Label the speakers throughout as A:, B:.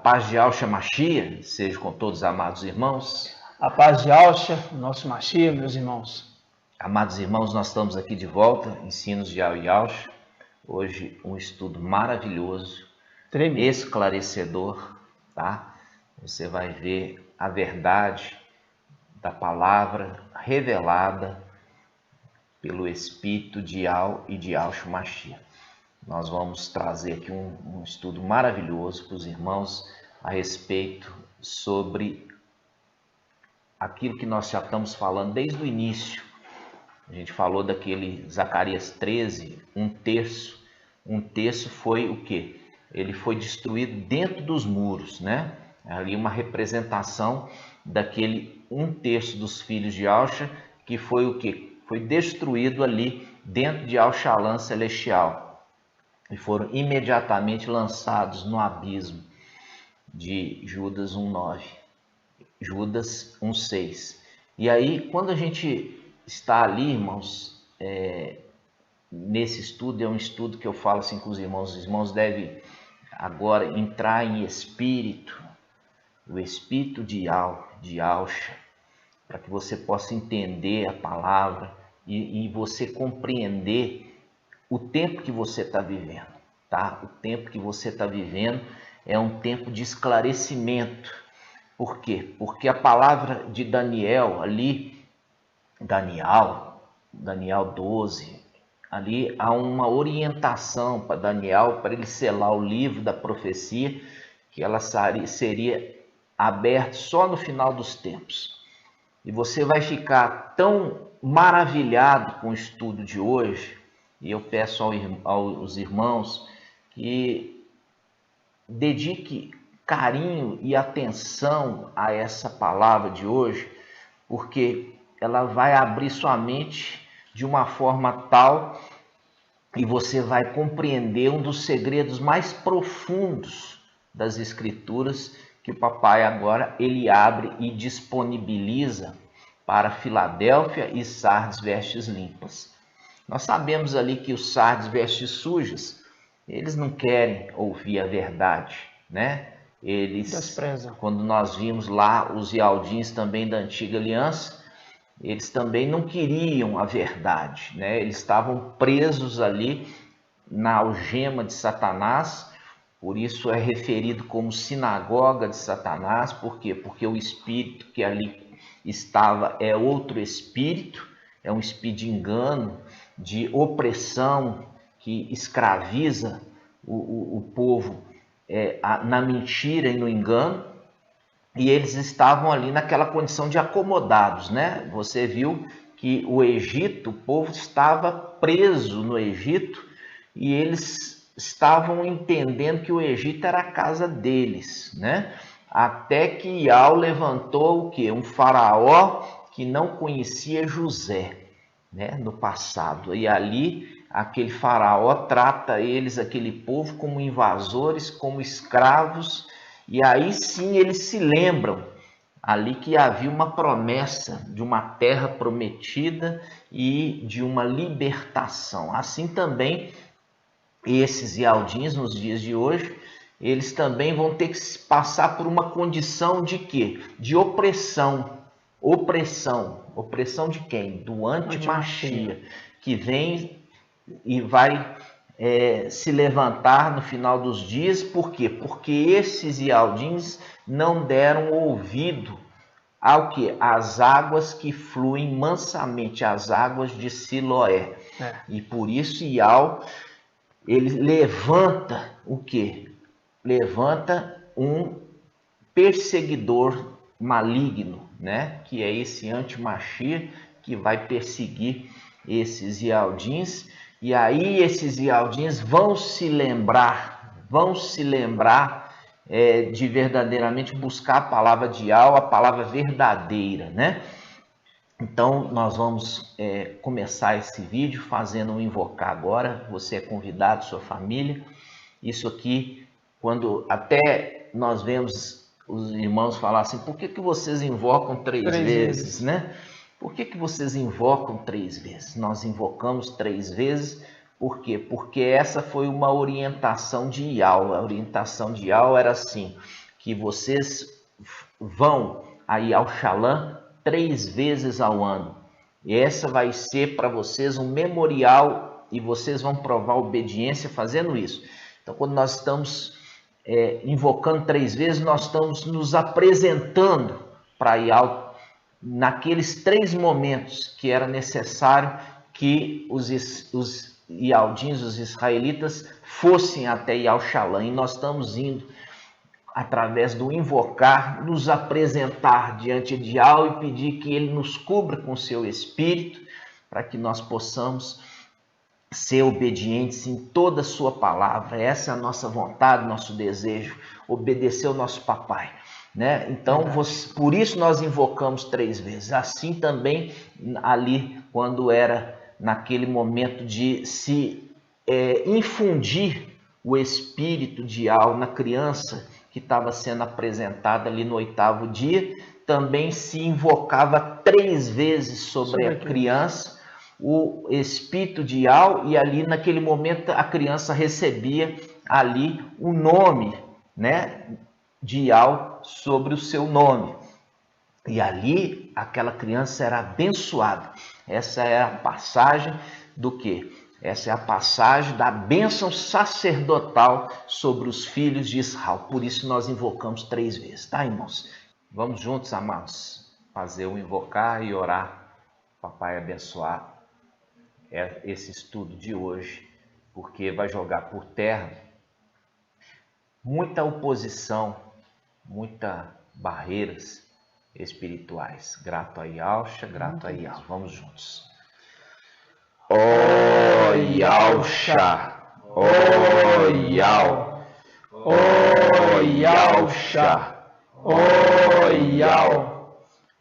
A: paz de Yahshua Mashiach seja com todos os amados irmãos.
B: A paz de Yahshua, nosso Mashiach, meus irmãos.
A: Amados irmãos, nós estamos aqui de volta, Ensinos de Yahshua. Hoje um estudo maravilhoso, esclarecedor, tá? Você vai ver a verdade da palavra revelada pelo Espírito de Yah e de Yahshua Mashiach. Nós vamos trazer aqui um estudo maravilhoso para os irmãos a respeito sobre aquilo que nós já estamos falando desde o início. A gente falou daquele Zacarias 13, um terço. Um terço foi o quê? Ele foi destruído dentro dos muros, né? Ali uma representação daquele um terço dos filhos de Yahshua, que foi o quê? Foi destruído ali dentro de Al-Shalom celestial. E foram imediatamente lançados no abismo de Judas 1,9, Judas 1,6. E aí, quando a gente está ali, irmãos, nesse estudo, é um estudo que eu falo assim com os irmãos devem agora entrar em espírito, o espírito de Yahshua, para que você possa entender a palavra e você compreender o tempo que você está vivendo, tá? O tempo que você está vivendo é um tempo de esclarecimento. Por quê? Porque a palavra de Daniel ali, Daniel 12, ali há uma orientação para Daniel, para ele selar o livro da profecia, que ela seria aberta só no final dos tempos. E você vai ficar tão maravilhado com o estudo de hoje. E eu peço aos irmãos que dedique carinho e atenção a essa palavra de hoje, porque ela vai abrir sua mente de uma forma tal e você vai compreender um dos segredos mais profundos das Escrituras que o papai agora ele abre e disponibiliza para Filadélfia e Sardes vestes limpas. Nós sabemos ali que os Sardes vestes sujas, eles não querem ouvir a verdade, né? Eles desprezam. Quando nós vimos lá os Ialdins também da antiga aliança, eles também não queriam a verdade, né? Eles estavam presos ali na algema de Satanás, por isso é referido como sinagoga de Satanás. Por quê? Porque o espírito que ali estava é outro espírito, é um espírito de engano, de opressão, que escraviza o povo na mentira e no engano, e eles estavam ali naquela condição de acomodados, né? Você viu que o Egito, o povo estava preso no Egito, e eles estavam entendendo que o Egito era a casa deles, né? Até que Yahweh levantou o quê? Um faraó que não conhecia José, né, no passado. E ali aquele faraó trata eles, aquele povo, como invasores, como escravos. E aí sim eles se lembram ali que havia uma promessa de uma terra prometida e de uma libertação. Assim também esses Ialdins nos dias de hoje, eles também vão ter que passar por uma condição de quê? De opressão. Opressão de quem? Do anti-Mashiach, que vem e vai se levantar no final dos dias. Por quê? Porque esses Ialdins não deram ouvido ao que? As águas que fluem mansamente, as águas de Siloé. E por isso Yahweh, ele levanta o quê? Levanta um perseguidor maligno, né? Que é esse anti-Mashiach que vai perseguir esses Ialdins. E aí esses Ialdins vão se lembrar de verdadeiramente buscar a palavra de Yahweh, a palavra verdadeira, né? Então nós vamos começar esse vídeo fazendo um invocar agora. Você é convidado, sua família. Isso aqui, quando até nós vemos os irmãos falar assim, por que vocês invocam três vezes, né? Por que vocês invocam 3 vezes? Nós invocamos 3 vezes, por quê? Porque essa foi uma orientação de Yahweh. A orientação de Yahweh era assim, que vocês vão aí ao Shalom 3 vezes ao ano. E essa vai ser para vocês um memorial e vocês vão provar obediência fazendo isso. Então, quando nós estamos invocando 3 vezes, nós estamos nos apresentando para ir naqueles 3 momentos que era necessário que os ialdins, os israelitas, fossem até Yal Shalom. E nós estamos indo, através do invocar, nos apresentar diante de Yal e pedir que ele nos cubra com seu Espírito, para que nós possamos ser obedientes em toda a sua palavra. Essa é a nossa vontade, nosso desejo, obedecer ao nosso papai, né? Então, por isso nós invocamos 3 vezes. Assim também ali, quando era naquele momento de se infundir o espírito de Yal na criança que estava sendo apresentada ali no 8º dia, também se invocava 3 vezes sobre a criança o espírito de Yal, e ali naquele momento a criança recebia ali o nome, né, de Yal sobre o seu nome. E ali aquela criança era abençoada. Essa é a passagem do quê? Essa é a passagem da bênção sacerdotal sobre os filhos de Israel. Por isso nós invocamos 3 vezes, tá, irmãos? Vamos juntos, amados, fazer o invocar e orar. Papai abençoar esse estudo de hoje, porque vai jogar por terra muita oposição, muitas barreiras espirituais. Grato a Yahshua, grato a Yahweh. Vamos juntos. Ó Yahshua, ó Yahweh, ó Yahshua, ó Yahweh,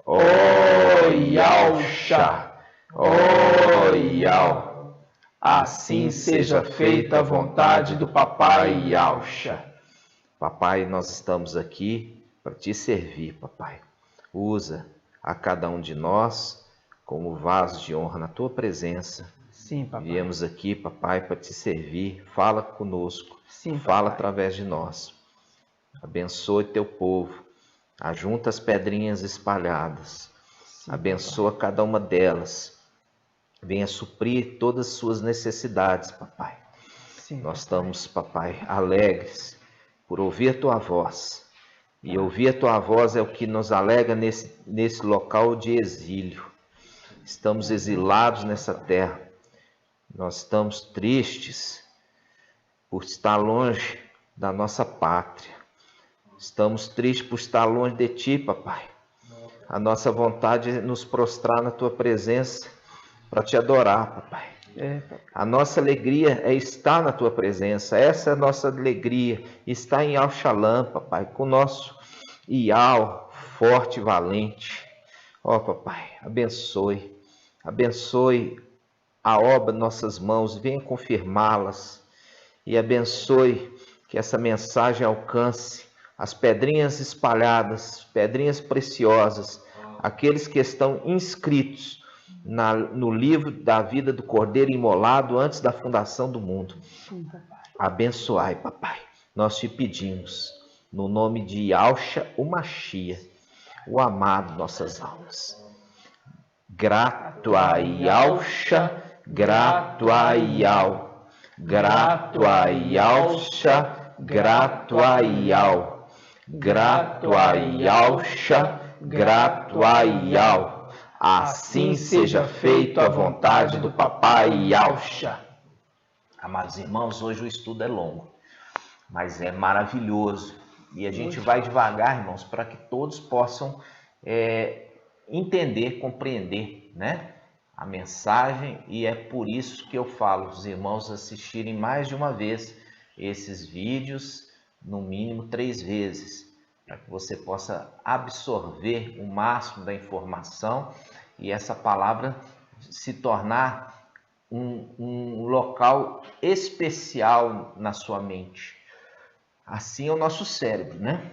A: ó Yahshua, ó Yahweh. Assim seja feita a vontade do papai Yahshua. Papai, nós estamos aqui para te servir, papai. Usa a cada um de nós como vaso de honra na tua presença.
B: Sim, papai.
A: Viemos aqui, papai, para te servir. Fala conosco.
B: Sim,
A: fala
B: papai.
A: através de nós. Abençoe teu povo. Ajunta as pedrinhas espalhadas. Sim, abençoa papai. Cada uma delas. Venha suprir todas as suas necessidades, papai. Sim, nós estamos, papai, alegres por ouvir a tua voz. E ouvir a tua voz é o que nos alega nesse local de exílio. Estamos exilados nessa terra. Nós estamos tristes por estar longe da nossa pátria. Estamos tristes por estar longe de ti, papai. A nossa vontade é nos prostrar na tua presença para te adorar, papai. A nossa alegria é estar na tua presença. Essa é a nossa alegria, estar em Yal Shalom, papai, com o nosso Yal forte e valente. Ó, papai, abençoe a obra de nossas mãos, venha confirmá-las e abençoe que essa mensagem alcance as pedrinhas espalhadas, pedrinhas preciosas, aqueles que estão inscritos no livro da vida do Cordeiro imolado antes da fundação do mundo. Abençoai, papai. Nós te pedimos, no nome de Yahshua, o Mashiach, o amado nossas almas. Grato a Yahshua, grato a Yahweh, grato a Yahshua, grato a Yahweh, grato a Yahshua, grato a Yahweh. Assim seja feita a vontade do papai Yahshua. Amados irmãos, hoje o estudo é longo, mas é maravilhoso. E a gente vai devagar, irmãos, para que todos possam entender, compreender, né, a mensagem. E é por isso que eu falo os irmãos assistirem mais de uma vez esses vídeos, no mínimo 3 vezes, para que você possa absorver o máximo da informação e essa palavra se tornar um local especial na sua mente. Assim é o nosso cérebro, né?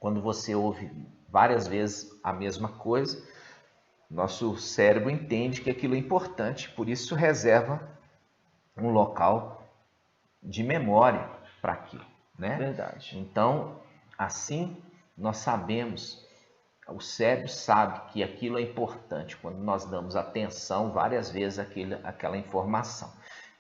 A: Quando você ouve várias vezes a mesma coisa, nosso cérebro entende que aquilo é importante, por isso reserva um local de memória para aquilo, né?
B: Verdade.
A: Então, Assim, nós sabemos, o cérebro sabe que aquilo é importante quando nós damos atenção várias vezes àquela informação.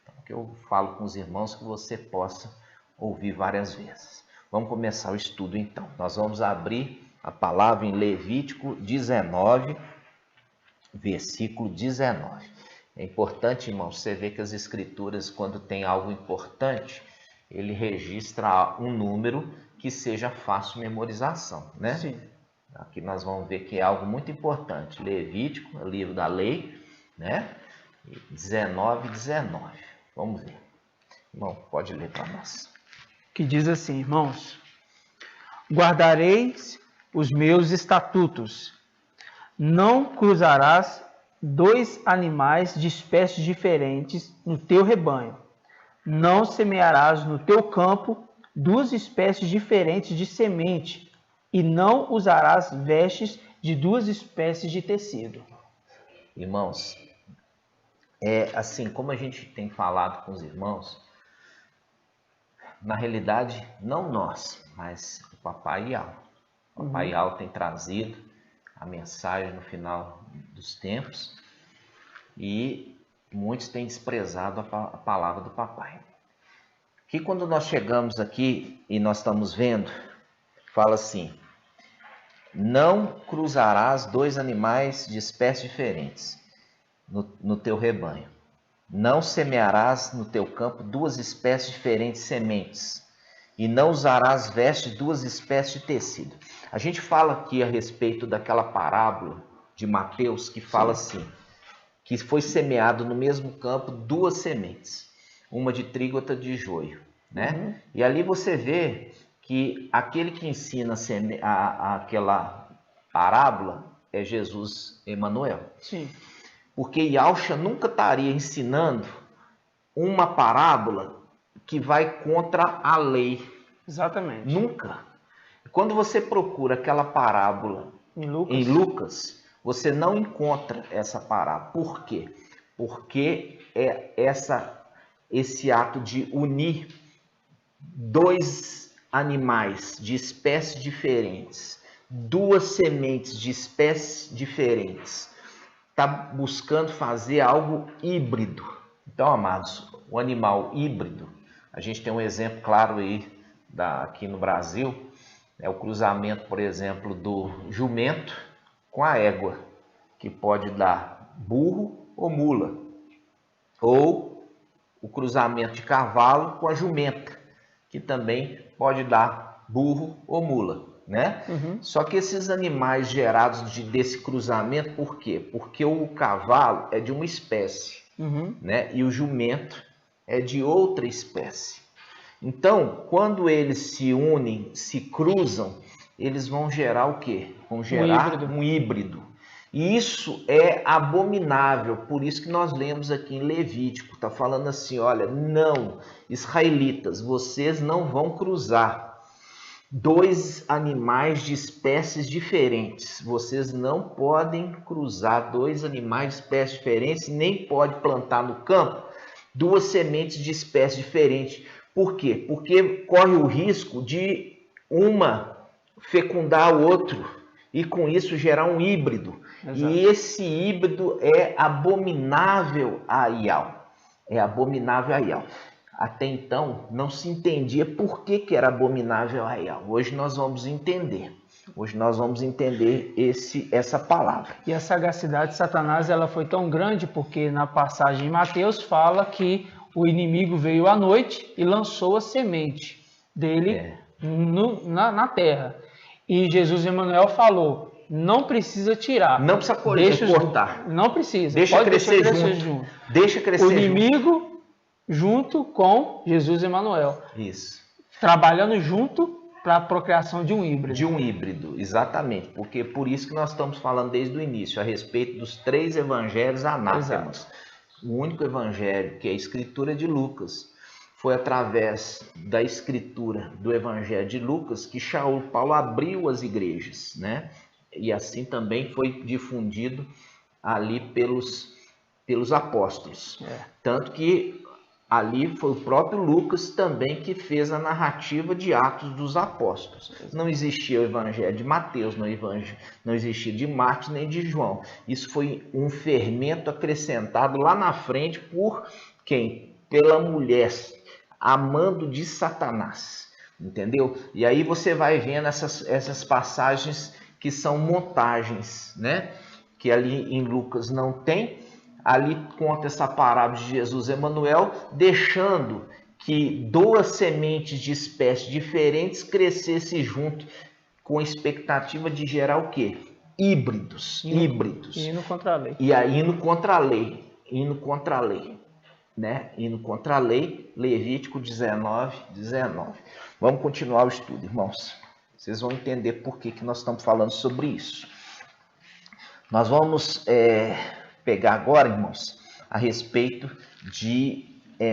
A: Então, o que eu falo com os irmãos que você possa ouvir várias vezes. Vamos começar o estudo então. Nós vamos abrir a palavra em Levítico 19, versículo 19. É importante, irmão, você ver que as escrituras, quando tem algo importante, ele registra um número que seja fácil memorização, né?
B: Sim.
A: Aqui nós vamos ver que é algo muito importante. Levítico, livro da lei, né? 19. Vamos ver. Irmão, pode ler para nós.
B: Que diz assim, irmãos: guardareis os meus estatutos. Não cruzarás dois animais de espécies diferentes no teu rebanho. Não semearás no teu campo duas espécies diferentes de semente, e não usarás vestes de duas espécies de tecido.
A: Irmãos, é assim, como a gente tem falado com os irmãos, na realidade, não nós, mas o Papai Yau. O Papai Yau tem trazido a mensagem no final dos tempos e muitos têm desprezado a palavra do Papai. Que quando nós chegamos aqui e nós estamos vendo, fala assim: não cruzarás dois animais de espécies diferentes no teu rebanho. Não semearás no teu campo duas espécies diferentes de sementes, e não usarás veste de duas espécies de tecido. A gente fala aqui a respeito daquela parábola de Mateus que fala assim, que foi semeado no mesmo campo duas sementes, uma de trigo e outra de joio, né? E ali você vê que aquele que ensina aquela parábola é Jesus Emanuel.
B: Sim.
A: Porque Yahshua nunca estaria ensinando uma parábola que vai contra a lei.
B: Exatamente.
A: Nunca. Quando você procura aquela parábola em Lucas, você não encontra essa parábola. Por quê? Porque é esse ato de unir dois animais de espécies diferentes, duas sementes de espécies diferentes, está buscando fazer algo híbrido. Então, amados, o animal híbrido, a gente tem um exemplo claro aí aqui no Brasil, é o cruzamento, por exemplo, do jumento com a égua, que pode dar burro ou mula, ou o cruzamento de cavalo com a jumenta, que também pode dar burro ou mula, né? Só que esses animais gerados desse cruzamento, por quê? Porque o cavalo é de uma espécie, né? E o jumento é de outra espécie. Então, quando eles se unem, se cruzam, eles vão gerar o quê? Vão gerar um híbrido. E isso é abominável, por isso que nós lemos aqui em Levítico, está falando assim, olha, não, israelitas, vocês não vão cruzar dois animais de espécies diferentes. Vocês não podem cruzar dois animais de espécies diferentes, nem pode plantar no campo duas sementes de espécies diferentes. Por quê? Porque corre o risco de uma fecundar o outro e com isso gerar um híbrido. Exato. E esse híbrido é abominável a Yau. É abominável a Yau. Até então, não se entendia por que era abominável a Yau. Hoje nós vamos entender. Hoje nós vamos entender essa palavra.
B: E a sagacidade de Satanás ela foi tão grande porque na passagem em Mateus fala que o inimigo veio à noite e lançou a semente dele na terra. E Jesus Emmanuel falou, não precisa tirar.
A: Não precisa cortar.
B: Não precisa.
A: Deixa crescer junto. Deixa crescer
B: o inimigo junto com Jesus Emmanuel.
A: Isso.
B: Trabalhando junto para a procriação de um híbrido.
A: De um híbrido, exatamente. Porque por isso que nós estamos falando desde o início, a respeito dos 3 evangelhos anátemas. Exato. O único evangelho, que é a escritura de Lucas, foi através da escritura do evangelho de Lucas que Paulo abriu as igrejas, né? E assim também foi difundido ali pelos apóstolos. Tanto que Ali foi o próprio Lucas também que fez a narrativa de Atos dos Apóstolos. Não existia o evangelho de Mateus, não existia de Marcos nem de João. Isso foi um fermento acrescentado lá na frente por quem? Pela mulher, amando de Satanás. Entendeu? E aí você vai vendo essas passagens que são montagens, né? Que ali em Lucas não tem. Ali conta essa parábola de Jesus Emanuel, deixando que duas sementes de espécies diferentes crescessem junto, com a expectativa de gerar o quê? Híbridos.
B: Indo contra a lei.
A: E aí indo contra a lei, né? Indo contra a lei, Levítico 19. Vamos continuar o estudo, irmãos. Vocês vão entender por que nós estamos falando sobre isso. Nós vamos pegar agora, irmãos, a respeito de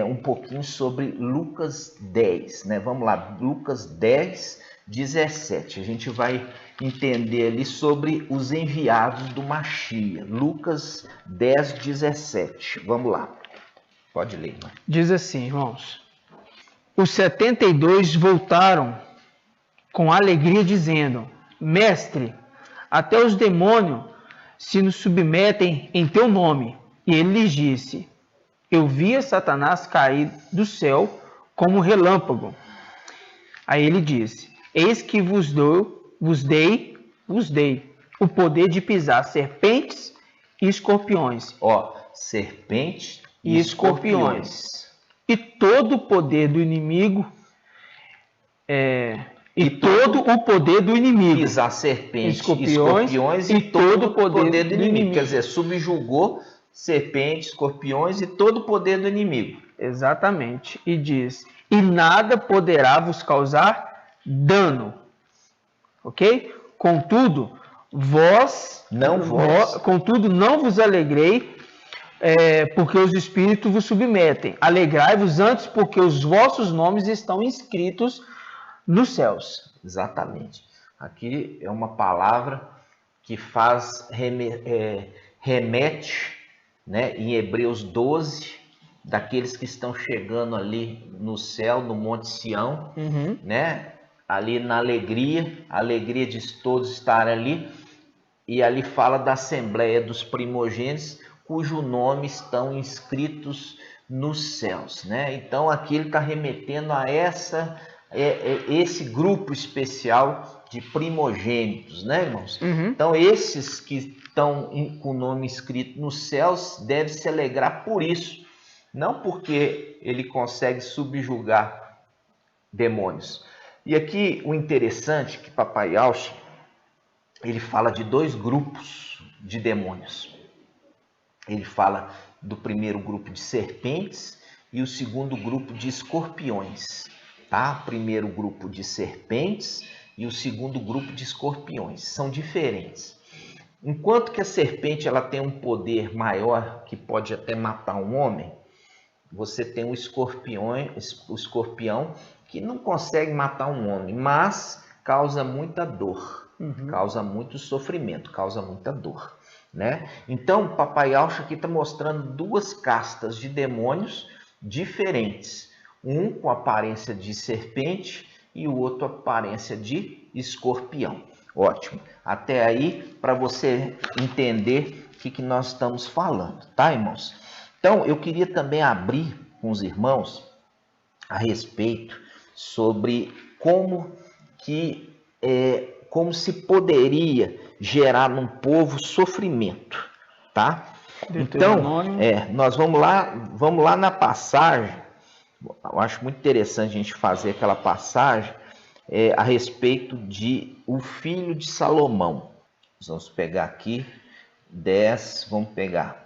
A: um pouquinho sobre Lucas 10, né? Vamos lá, Lucas 10, 17. A gente vai entender ali sobre os enviados do Machia. Lucas 10, 17. Vamos lá. Pode ler, irmão.
B: Diz assim, irmãos. Os 72 voltaram com alegria, dizendo: Mestre, até os demônios se nos submetem em teu nome. E ele lhes disse: Eu via Satanás cair do céu como relâmpago. Aí ele disse: Eis que vos dei o poder de pisar serpentes e escorpiões.
A: Serpentes e escorpiões.
B: E todo o poder do inimigo. Todo o poder do inimigo.
A: Pisar serpentes, escorpiões e todo o poder do inimigo. Quer dizer, subjugou serpentes, escorpiões e todo o poder do inimigo.
B: Exatamente. E diz: E nada poderá vos causar dano. Ok? Contudo, não vos alegrei, porque os espíritos vos submetem. Alegrai-vos antes, porque os vossos nomes estão inscritos nos céus.
A: Exatamente. Aqui é uma palavra que remete, né, em Hebreus 12, daqueles que estão chegando ali no céu, no Monte Sião, né? Ali na alegria, a alegria de todos estar ali. E ali fala da Assembleia dos Primogênitos, cujo nome estão inscritos nos céus, né? Então aqui ele está remetendo a esse grupo especial de primogênitos, né, irmãos? Então, esses que estão com o nome escrito nos céus devem se alegrar por isso, não porque ele consegue subjugar demônios. E aqui o interessante é que Papai Auchi, ele fala de dois grupos de demônios. Ele fala do primeiro grupo de serpentes e o segundo grupo de escorpiões. Tá? Primeiro grupo de serpentes e o segundo grupo de escorpiões. São diferentes. Enquanto que a serpente ela tem um poder maior que pode até matar um homem, você tem o escorpião que não consegue matar um homem, mas causa muita dor, causa muito sofrimento, causa muita dor, né? Então, Papai Auchi aqui está mostrando duas castas de demônios diferentes. Um com aparência de serpente e o outro aparência de escorpião. Ótimo. Até aí, para você entender o que nós estamos falando, tá, irmãos? Então, eu queria também abrir com os irmãos a respeito sobre como se poderia gerar num povo sofrimento, tá? Então, nós vamos lá na passagem. Eu acho muito interessante a gente fazer aquela passagem a respeito de o filho de Salomão. Nós vamos pegar aqui 10, vamos pegar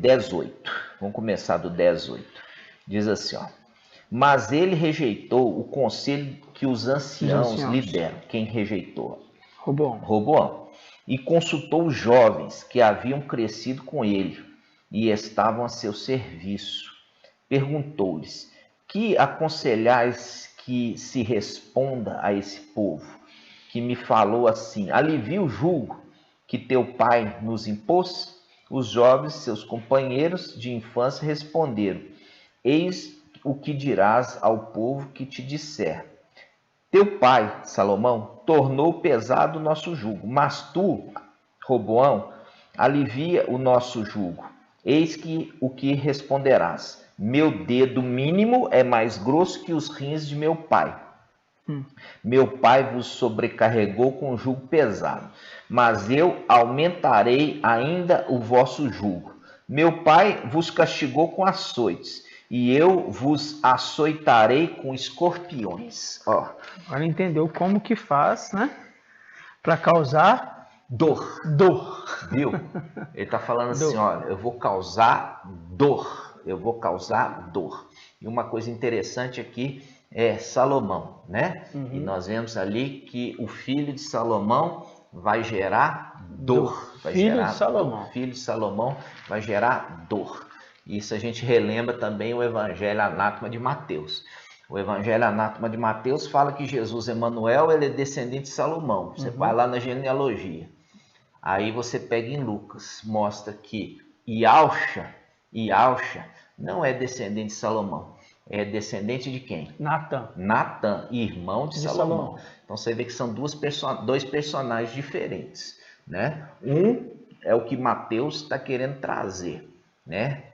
A: 18. Vamos começar do 18. Diz assim, ó: Mas ele rejeitou o conselho que os anciãos lhe deram. Quem rejeitou? Roboão. E consultou os jovens que haviam crescido com ele e estavam a seu serviço. Perguntou-lhes: Que aconselhais que se responda a esse povo, que me falou assim: alivia o jugo que teu pai nos impôs? Os jovens, seus companheiros de infância, responderam: eis o que dirás ao povo que te disser: teu pai, Salomão, tornou pesado o nosso jugo, mas tu, Roboão, alivia o nosso jugo. Eis que o que responderás: meu dedo mínimo é mais grosso que os rins de meu pai. Meu pai vos sobrecarregou com jugo pesado, mas eu aumentarei ainda o vosso jugo. Meu pai vos castigou com açoites, e eu vos açoitarei com escorpiões. Ó.
B: Agora entendeu como que faz, né? Para causar
A: Dor. Viu? Ele está falando assim, olha, eu vou causar dor. Eu vou causar dor. E uma coisa interessante aqui é Salomão, né? E nós vemos ali que o filho de Salomão vai gerar dor.
B: Filho de Salomão.
A: Filho de Salomão vai gerar dor. Isso a gente relembra também o Evangelho Anátema de Mateus. O Evangelho Anátema de Mateus fala que Jesus, Emanuel, ele é descendente de Salomão. Você vai lá na genealogia. Aí você pega em Lucas, mostra que Ialxa não é descendente de Salomão. É descendente de quem? Natã, irmão de Salomão. Então você vê que são dois personagens diferentes, né? Um é o que Mateus está querendo trazer, né?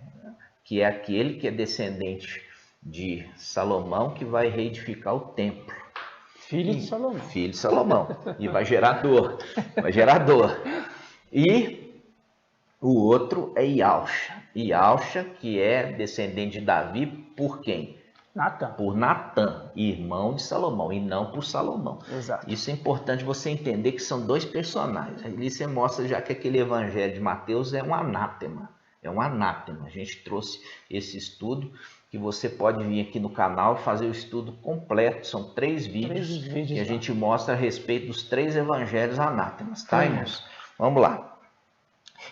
A: Que é aquele que é descendente de Salomão, que vai reedificar o templo.
B: Filho de Salomão.
A: Filho de Salomão. E vai gerar dor. Vai gerar dor. E o outro é Ialxa, que é descendente de Davi, por quem?
B: Natã.
A: Por Natã, irmão de Salomão, e não por Salomão.
B: Exato.
A: Isso é importante você entender que são dois personagens. Ali você mostra já que aquele evangelho de Mateus é um anátema. É um anátema. A gente trouxe esse estudo que você pode vir aqui no canal e fazer o estudo completo. São 3 vídeos que a gente mostra a respeito dos 3 evangelhos anátemas, tá, irmãos? Vamos lá.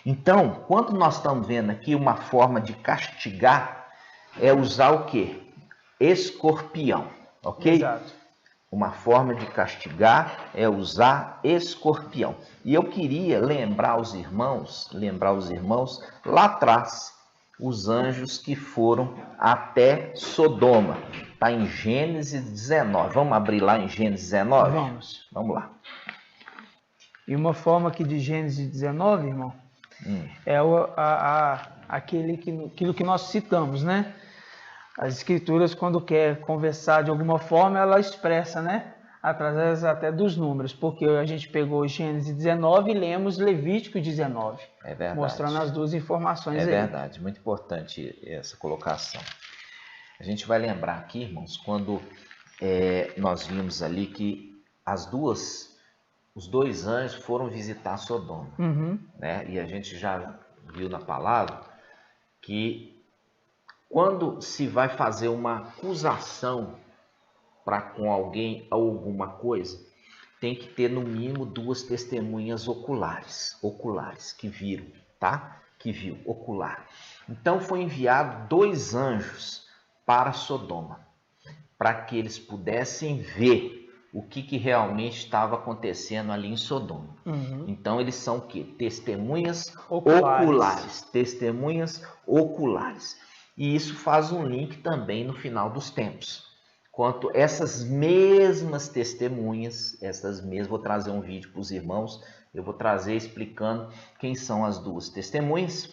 A: Então, quando nós estamos vendo aqui uma forma de castigar, é usar o quê? Escorpião, ok?
B: Exato.
A: Uma forma de castigar é usar escorpião. E eu queria lembrar os irmãos lá atrás, os anjos que foram até Sodoma. Está em Gênesis 19. Vamos abrir lá em Gênesis 19? Vamos lá.
B: E uma forma aqui de Gênesis 19, irmão, é aquilo que nós citamos, né? As escrituras, quando quer conversar de alguma forma, ela expressa, né? Através até dos números, porque a gente pegou Gênesis 19 e lemos Levítico 19.
A: É verdade.
B: Mostrando as duas informações aí.
A: É verdade, muito importante essa colocação. A gente vai lembrar aqui, irmãos, quando nós vimos ali que os 2 anjos foram visitar Sodoma. Né? E a gente já viu na palavra que quando se vai fazer uma acusação para com alguém ou alguma coisa, tem que ter no mínimo 2 testemunhas oculares que viram, tá? Que viu, ocular. Então foi enviado 2 anjos para Sodoma, para que eles pudessem ver o que realmente estava acontecendo ali em Sodoma. Então eles são o quê? Testemunhas oculares. Testemunhas oculares. E isso faz um link também no final dos tempos. Quanto essas mesmas testemunhas, vou trazer um vídeo para os irmãos, eu vou trazer explicando quem são as 2 testemunhas.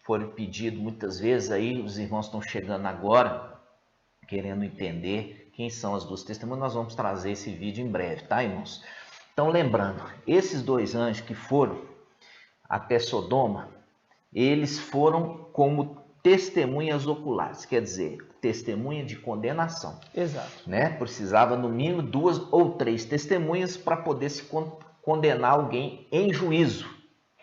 A: Foi pedido muitas vezes aí, os irmãos estão chegando agora, querendo entender quem são as 2 testemunhas. Nós vamos trazer esse vídeo em breve, tá, irmãos? Então, lembrando, esses 2 anjos que foram até Sodoma, eles foram como testemunhas oculares, quer dizer, testemunha de condenação.
B: Exato.
A: Né? Precisava no mínimo 2 ou 3 testemunhas para poder se condenar alguém em juízo,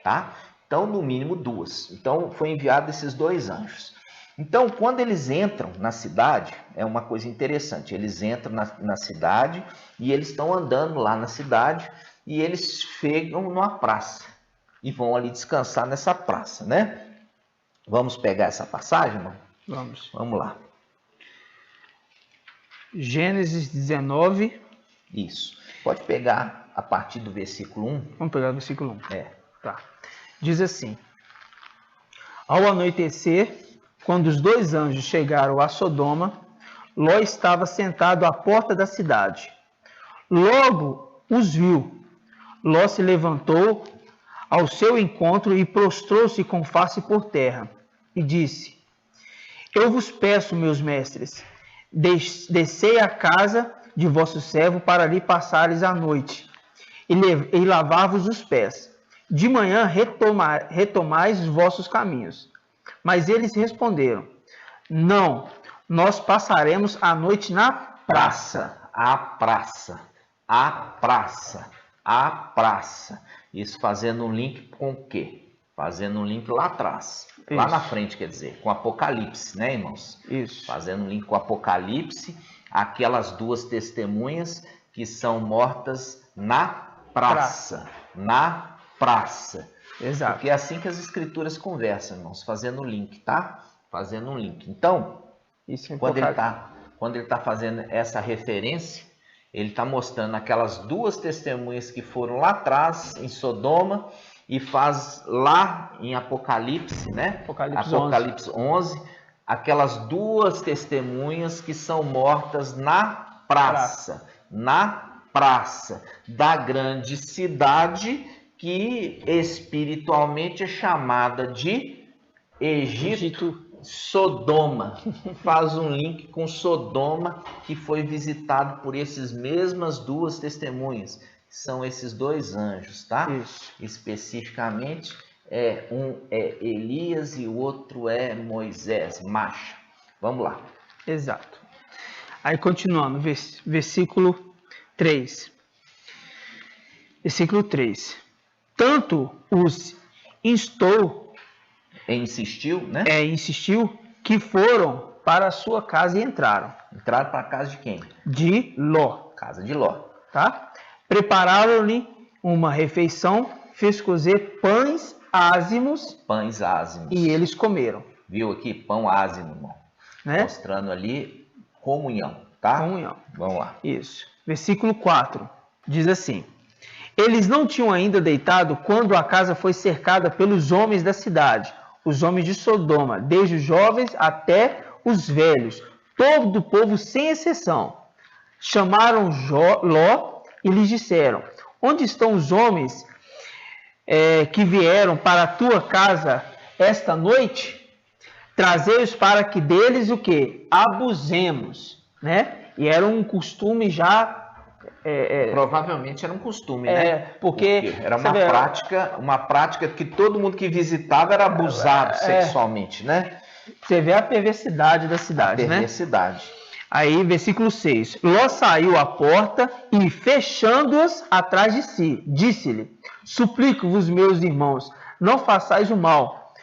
A: tá? Então, no mínimo 2. Então, foi enviado esses 2 anjos. Então, quando eles entram na cidade, é uma coisa interessante. Eles entram na cidade e eles estão andando lá na cidade e eles chegam numa praça e vão ali descansar nessa praça, né? Vamos pegar essa passagem, irmão?
B: Vamos.
A: Vamos lá.
B: Gênesis 19.
A: Isso. Pode pegar a partir do versículo 1.
B: Vamos pegar o versículo 1.
A: É.
B: Tá. Diz assim: Ao anoitecer, quando os 2 anjos chegaram a Sodoma, Ló estava sentado à porta da cidade. Logo os viu. Ló se levantou ao seu encontro e prostrou-se com face por terra, e disse: Eu vos peço, meus mestres, descei à casa de vosso servo para ali passares a noite, e lavar-vos os pés. De manhã retomais os vossos caminhos. Mas eles responderam: Não, nós passaremos a noite na praça.
A: A praça, a praça, a praça. Isso fazendo um link com o quê? Fazendo um link lá atrás, lá
B: Isso.
A: na frente, quer dizer, com Apocalipse, né, irmãos?
B: Isso.
A: Fazendo um link com Apocalipse, aquelas 2 testemunhas que são mortas na praça. Na praça.
B: Exato.
A: Porque é assim que as escrituras conversam, irmãos, fazendo um link, tá? Fazendo um link. Então,
B: Isso é
A: quando ele está fazendo essa referência, ele está mostrando aquelas 2 testemunhas que foram lá atrás, em Sodoma, e faz lá em Apocalipse, né? Apocalipse 11, aquelas 2 testemunhas que são mortas na praça da grande cidade, que espiritualmente é chamada de Egito. Sodoma. Faz um link com Sodoma, que foi visitado por essas mesmas 2 testemunhas. São esses 2 anjos, tá?
B: Isso.
A: Especificamente, um é Elias e o outro é Moisés, Macha. Vamos lá.
B: Exato. Aí continuando, versículo 3. Versículo 3. Tanto os instou,
A: insistiu, né?
B: Insistiu que foram para a sua casa e entraram.
A: Entraram para a casa de quem?
B: De Ló.
A: Casa de Ló.
B: Tá? Prepararam-lhe uma refeição, fez cozer pães ázimos.
A: Pães ázimos.
B: E eles comeram.
A: Viu aqui? Pão ázimo, irmão. Né? Mostrando ali comunhão, tá?
B: Comunhão.
A: Vamos lá.
B: Isso. Versículo 4. Diz assim: Eles não tinham ainda deitado quando a casa foi cercada pelos homens da cidade, os homens de Sodoma, desde os jovens até os velhos, todo o povo sem exceção. Chamaram Ló e lhes disseram: Onde estão os homens que vieram para a tua casa esta noite? Trazei-os para que deles o quê? Abusemos, né? E era um costume já...
A: Provavelmente era um costume, né?
B: Porque
A: era uma prática que todo mundo que visitava era abusado sexualmente, né?
B: Você vê a perversidade da cidade, né?
A: Perversidade.
B: Aí, versículo 6. Ló saiu à porta e, fechando-os atrás de si, disse-lhe: Suplico-vos, meus irmãos, não façais o mal.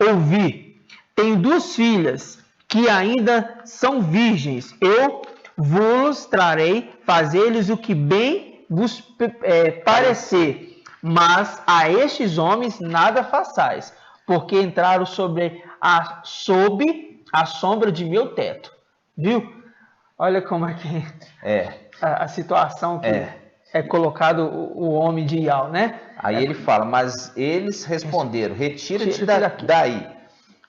B: Ouvi, tenho 2 filhas que ainda são virgens. Eu vos trarei, fazer-lhes o que bem vos parecer. Mas a estes homens nada façais, porque entraram sob a sombra de meu teto. Viu? Olha como é que a situação que é colocado o homem de Ial, né?
A: Aí ele fala: mas eles responderam: retira-te daí.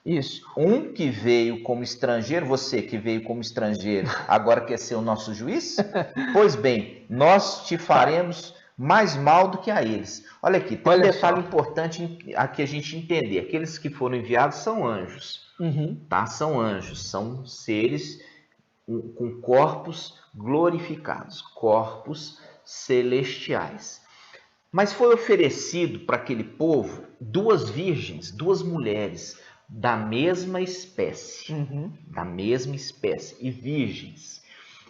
B: Isso.
A: Um que veio como estrangeiro, você que veio como estrangeiro, agora quer ser o nosso juiz? Pois bem, nós te faremos mais mal do que a eles. Olha aqui, tem um detalhe importante aqui a gente entender. Aqueles que foram enviados são anjos, tá? São anjos, são seres com corpos glorificados, corpos celestiais. Mas foi oferecido para aquele povo 2 virgens, 2 mulheres, da mesma espécie, e virgens.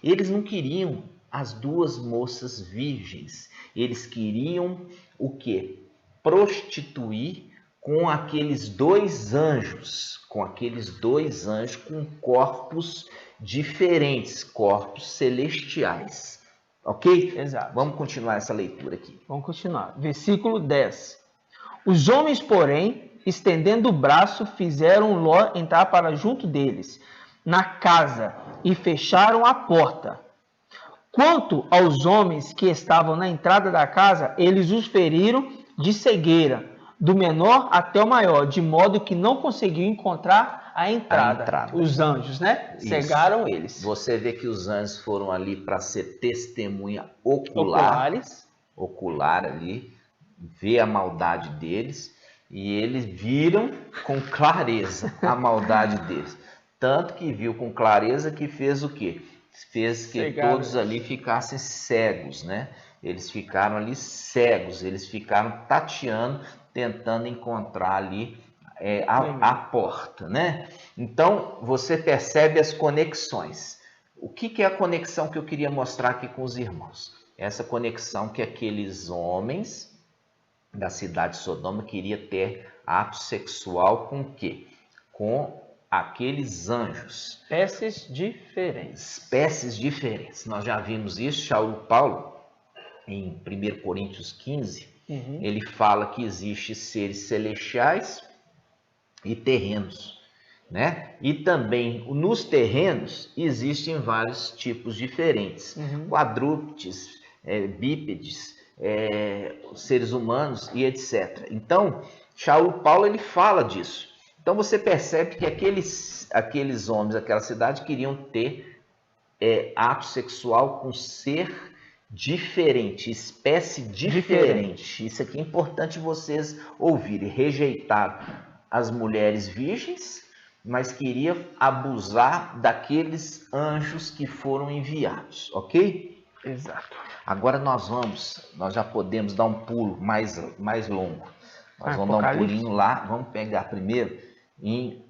A: Eles não queriam as 2 moças virgens, eles queriam o quê? Prostituir com aqueles 2 anjos, com corpos diferentes, corpos celestiais. Ok?
B: Exato.
A: Vamos continuar essa leitura aqui.
B: Vamos continuar. Versículo 10. Os homens, porém, estendendo o braço, fizeram Ló entrar para junto deles, na casa, e fecharam a porta. Quanto aos homens que estavam na entrada da casa, eles os feriram de cegueira, do menor até o maior, de modo que não conseguiu encontrar a entrada. Os anjos, né?
A: Isso.
B: Cegaram eles.
A: Você vê que os anjos foram ali para ser testemunha ocular ali, ver a maldade deles, e eles viram com clareza a maldade deles. Tanto que viu com clareza que fez o quê? Fez que todos ali ficassem cegos, né? Eles ficaram ali cegos, eles ficaram tateando, tentando encontrar ali a porta, né? Então, você percebe as conexões. O que é a conexão que eu queria mostrar aqui com os irmãos? Essa conexão que aqueles homens da cidade de Sodoma queriam ter ato sexual com o quê? Com aqueles anjos.
B: Espécies diferentes.
A: Espécies diferentes. Nós já vimos isso, Paulo, em 1 Coríntios 15, ele fala que existem seres celestiais e terrenos, né? E também nos terrenos existem vários tipos diferentes, quadrúpedes, bípedes, seres humanos e etc. Então, Paulo ele fala disso. Então você percebe que aqueles homens, aquela cidade queriam ter ato sexual com ser diferente, espécie diferente. Isso aqui é importante vocês ouvirem. Rejeitar as mulheres virgens, mas queria abusar daqueles anjos que foram enviados, ok?
B: Exato.
A: Agora nós já podemos dar um pulo mais longo. Nós vamos dar um pulinho lá, vamos pegar primeiro em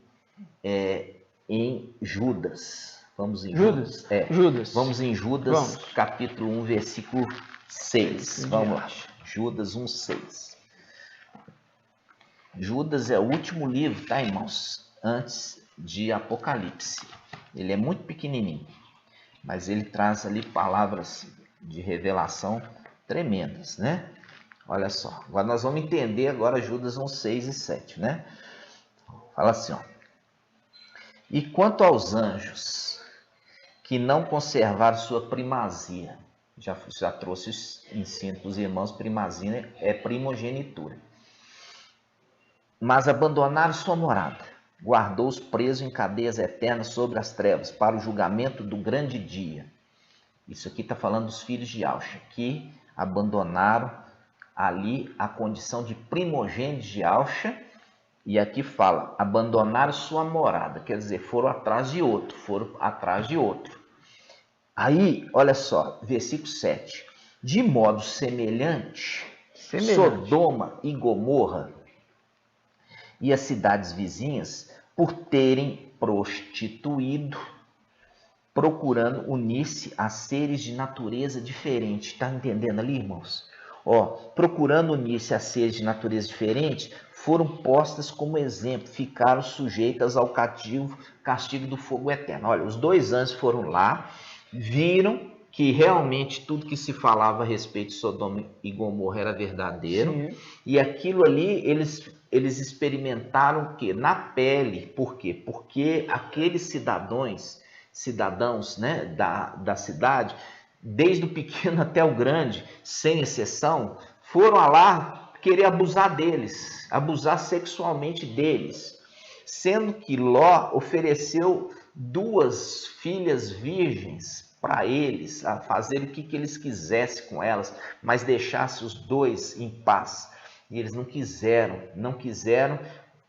A: Judas. Vamos em Judas?
B: Judas.
A: Vamos em Judas, capítulo 1, versículo 6. Vamos lá. Judas 1, 6. Judas é o último livro, tá, irmãos? Antes de Apocalipse. Ele é muito pequenininho, mas ele traz ali palavras de revelação tremendas, né? Olha só. Agora nós vamos entender agora Judas 1, 6 e 7, né? Fala assim, ó. E quanto aos anjos que não conservaram sua primazia, já trouxe o ensino para os irmãos, primazia é primogenitura, mas abandonaram sua morada, guardou-os presos em cadeias eternas sobre as trevas, para o julgamento do grande dia. Isso aqui está falando dos filhos de Alcha, que abandonaram ali a condição de primogênitos de Alcha, e aqui fala, abandonaram sua morada, quer dizer, foram atrás de outro. Aí, olha só, versículo 7. De modo semelhante. Sodoma e Gomorra e as cidades vizinhas, por terem prostituído, procurando unir-se a seres de natureza diferente. Está entendendo ali, irmãos? Procurando unir-se a seres de natureza diferente, foram postas como exemplo, ficaram sujeitas ao castigo do fogo eterno. Olha, os dois anjos foram lá, viram que realmente tudo que se falava a respeito de Sodoma e Gomorra era verdadeiro. Sim. E aquilo ali eles experimentaram o quê? Na pele. Por quê? Porque aqueles cidadãos, né, da cidade, desde o pequeno até o grande, sem exceção, foram lá querer abusar deles, abusar sexualmente deles, sendo que Ló ofereceu 2 filhas virgens para eles, a fazer o que eles quisessem com elas, mas deixasse os 2 em paz. E eles não quiseram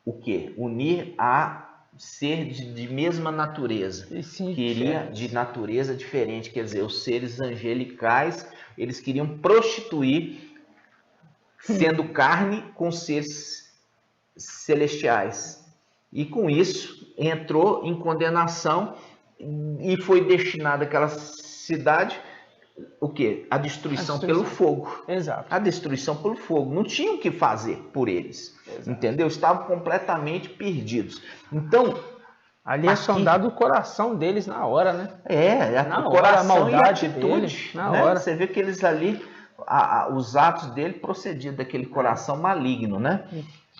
A: o quê? Unir a ser de mesma natureza. Queria de natureza diferente, quer dizer, os seres angelicais, eles queriam prostituir, sendo carne com seres celestiais. E com isso, entrou em condenação e foi destinada àquela cidade, o quê? A destruição pelo fogo.
B: Exato.
A: A destruição pelo fogo. Não tinham o que fazer por eles. Exato. Entendeu? Estavam completamente perdidos. Então,
B: ali é sondado o coração deles na hora, né?
A: O coração, a maldade e a atitude. Na hora. Você vê que eles ali, os atos dele procediam daquele coração maligno, né?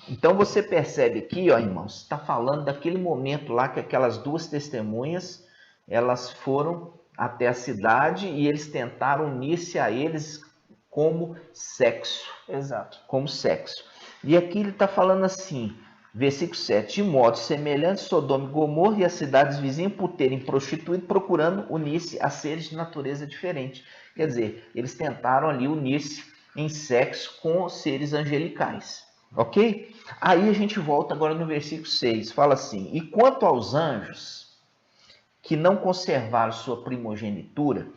A: Então você percebe aqui, ó, irmãos, está falando daquele momento lá que aquelas 2 testemunhas, elas foram até a cidade e eles tentaram unir-se a eles como sexo.
B: Exato.
A: Como sexo. E aqui ele está falando assim, versículo 7, de modo semelhante Sodoma e Gomorra e as cidades vizinhas por terem prostituído, procurando unir-se a seres de natureza diferente. Quer dizer, eles tentaram ali unir-se em sexo com seres angelicais. Ok? Aí a gente volta agora no versículo 6, fala assim, e quanto aos anjos que não conservaram sua primogenitura,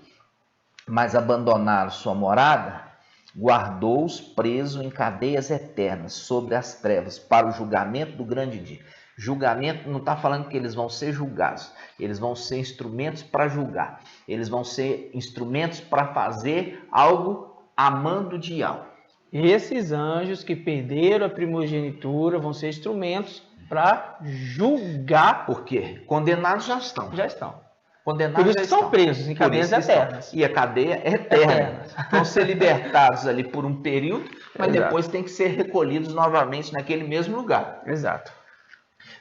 A: mas abandonaram sua morada, guardou-os presos em cadeias eternas sobre as trevas para o julgamento do grande dia. Julgamento não está falando que eles vão ser julgados, eles vão ser instrumentos para julgar, eles vão ser instrumentos para fazer algo a mando de Yahweh.
B: Esses anjos que perderam a primogenitura vão ser instrumentos para julgar.
A: Por quê? Condenados já estão.
B: Já estão.
A: Condenados
B: Por isso
A: já
B: que estão presos em cadeias eternas.
A: E a cadeia é eterna. Vão ser libertados ali por um período, mas
B: Exato.
A: depois tem que ser recolhidos novamente naquele mesmo lugar.
B: Exato.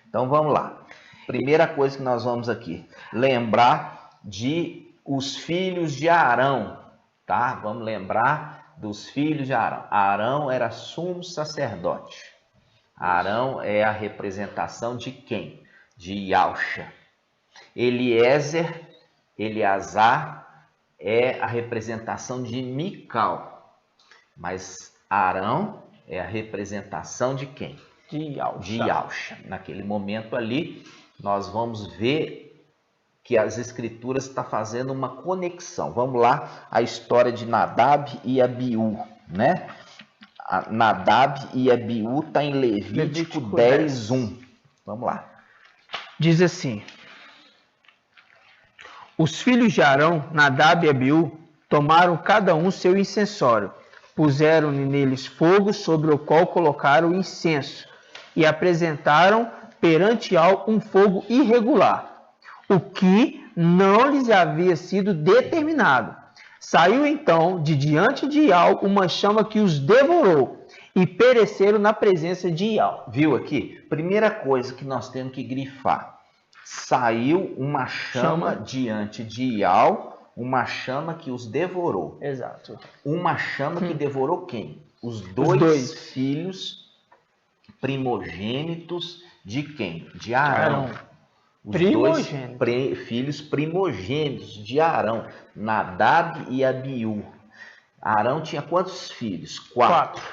A: Então vamos lá. Primeira coisa que nós vamos aqui, lembrar de os filhos de Arão, tá? Vamos lembrar dos filhos de Arão. Arão era sumo sacerdote. Arão é a representação de quem? De Yahusha. Eleazar é a representação de Mical. Mas Arão é a representação de quem?
B: De Yahusha.
A: De Yahusha. Naquele momento ali, nós vamos ver que as escrituras estão fazendo uma conexão. Vamos lá, a história de Nadab e Abiú, né? Nadab e Abiú está em Levítico 10:1. Vamos lá.
B: Diz assim: os filhos de Arão, Nadab e Abiú, tomaram cada um seu incensório, puseram neles fogo sobre o qual colocaram o incenso, e apresentaram perante Yahweh um fogo irregular, o que não lhes havia sido determinado. Saiu então de diante de Yahweh uma chama que os devorou, e pereceram na presença de Yahweh.
A: Viu aqui? Primeira coisa que nós temos que grifar. Saiu uma chama diante de Yahweh, uma chama que os devorou.
B: Exato.
A: Uma chama que devorou quem? Os dois dois primogênitos de quem? De Arão. Os dois filhos primogênitos de Arão, Nadab e Abiú. Arão tinha quantos filhos? 4.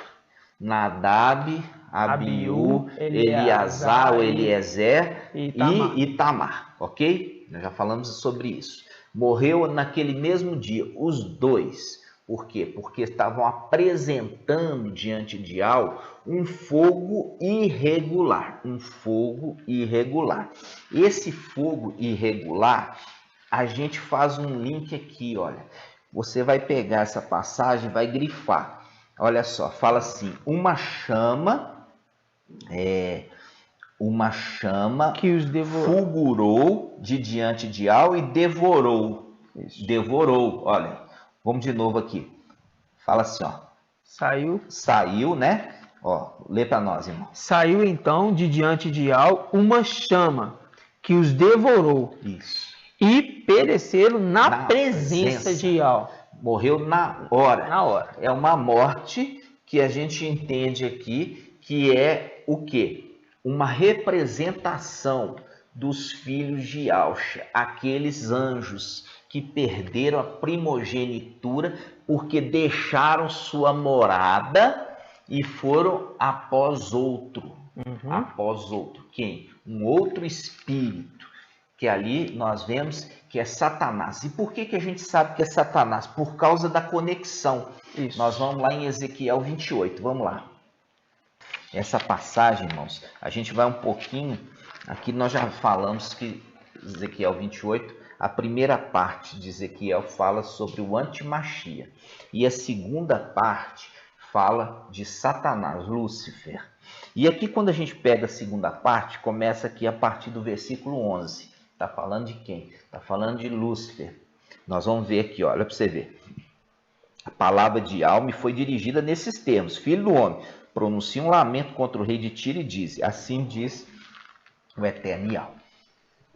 A: Nadab, Abiú, Eleazar ou Eliezer e Itamar. Ok? Nós já falamos sobre isso. Morreu naquele mesmo dia os dois. Por quê? Porque estavam apresentando diante de Yahweh um fogo irregular. Um fogo irregular. Esse fogo irregular, a gente faz um link aqui, olha. Você vai pegar essa passagem e vai grifar. Olha só, fala assim, uma chama
B: que os
A: fulgurou de diante de Yahweh e devorou.
B: Isso.
A: Devorou, olha. Vamos de novo aqui. Fala assim, ó. Saiu, né? Ó, lê para nós, irmão.
B: Saiu então de diante de Yahweh uma chama que os devorou.
A: Isso.
B: E pereceram na presença de Yahweh.
A: Morreu na hora.
B: Na hora.
A: É uma morte que a gente entende aqui que é o quê? Uma representação dos filhos de Yahusha, aqueles anjos que perderam a primogenitura porque deixaram sua morada e foram após outro. Após outro. Quem? Um outro espírito. Que ali nós vemos que é Satanás. E por que a gente sabe que é Satanás? Por causa da conexão.
B: Isso.
A: Nós vamos lá em Ezequiel 28. Vamos lá. Essa passagem, irmãos, a gente vai um pouquinho... Aqui nós já falamos que Ezequiel 28, a primeira parte de Ezequiel fala sobre o antimachia. E a segunda parte fala de Satanás, Lúcifer. E aqui quando a gente pega a segunda parte, começa aqui a partir do versículo 11. Está falando de quem? Está falando de Lúcifer. Nós vamos ver aqui, olha para você ver. A palavra de Yahweh foi dirigida nesses termos. Filho do homem, pronuncia um lamento contra o rei de Tiro e diz, assim diz o eterno Yahweh.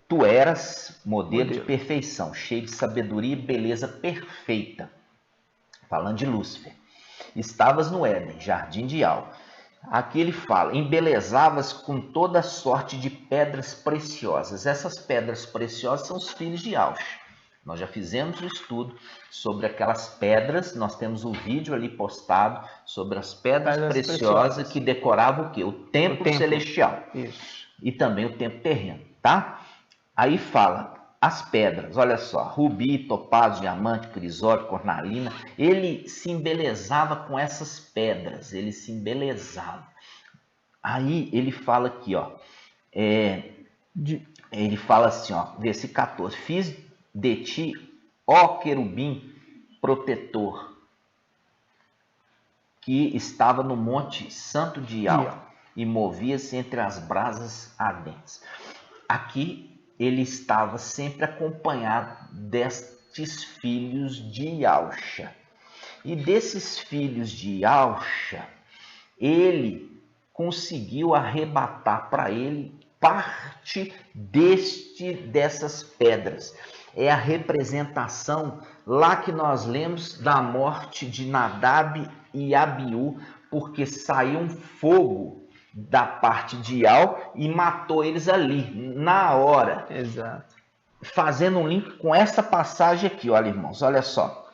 A: Tu eras modelo de perfeição, cheio de sabedoria e beleza perfeita. Falando de Lúcifer. Estavas no Éden, jardim de Yahweh. Aqui ele fala, embelezavas com toda sorte de pedras preciosas. Essas pedras preciosas são os filhos de Aush. Nós já fizemos o estudo sobre aquelas pedras, nós temos um vídeo ali postado sobre as pedras preciosas que decoravam o quê? O templo celestial.
B: Isso.
A: E também o templo terreno, tá? Aí fala, as pedras, olha só, rubi, topázio, diamante, crisólito, cornalina, ele se embelezava com essas pedras, ele se embelezava. Aí ele fala aqui, ó, ele fala assim, ó, versículo 14, fiz de ti, ó querubim protetor, que estava no monte santo de Yahvé, e movia-se entre as brasas ardentes. Aqui ele estava sempre acompanhado destes filhos de Yausha. E desses filhos de Yausha, ele conseguiu arrebatar para ele parte dessas pedras. É a representação lá que nós lemos da morte de Nadab e Abiú, porque saiu um fogo da parte de Yau e matou eles ali, na hora.
B: Exato.
A: Fazendo um link com essa passagem aqui, olha, irmãos, olha só.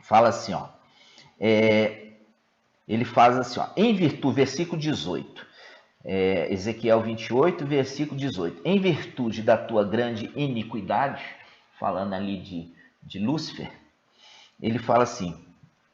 A: Fala assim, ó. Ele faz assim, ó. Em virtude, versículo 18. Ezequiel 28, versículo 18. Em virtude da tua grande iniquidade, falando ali de Lúcifer, ele fala assim,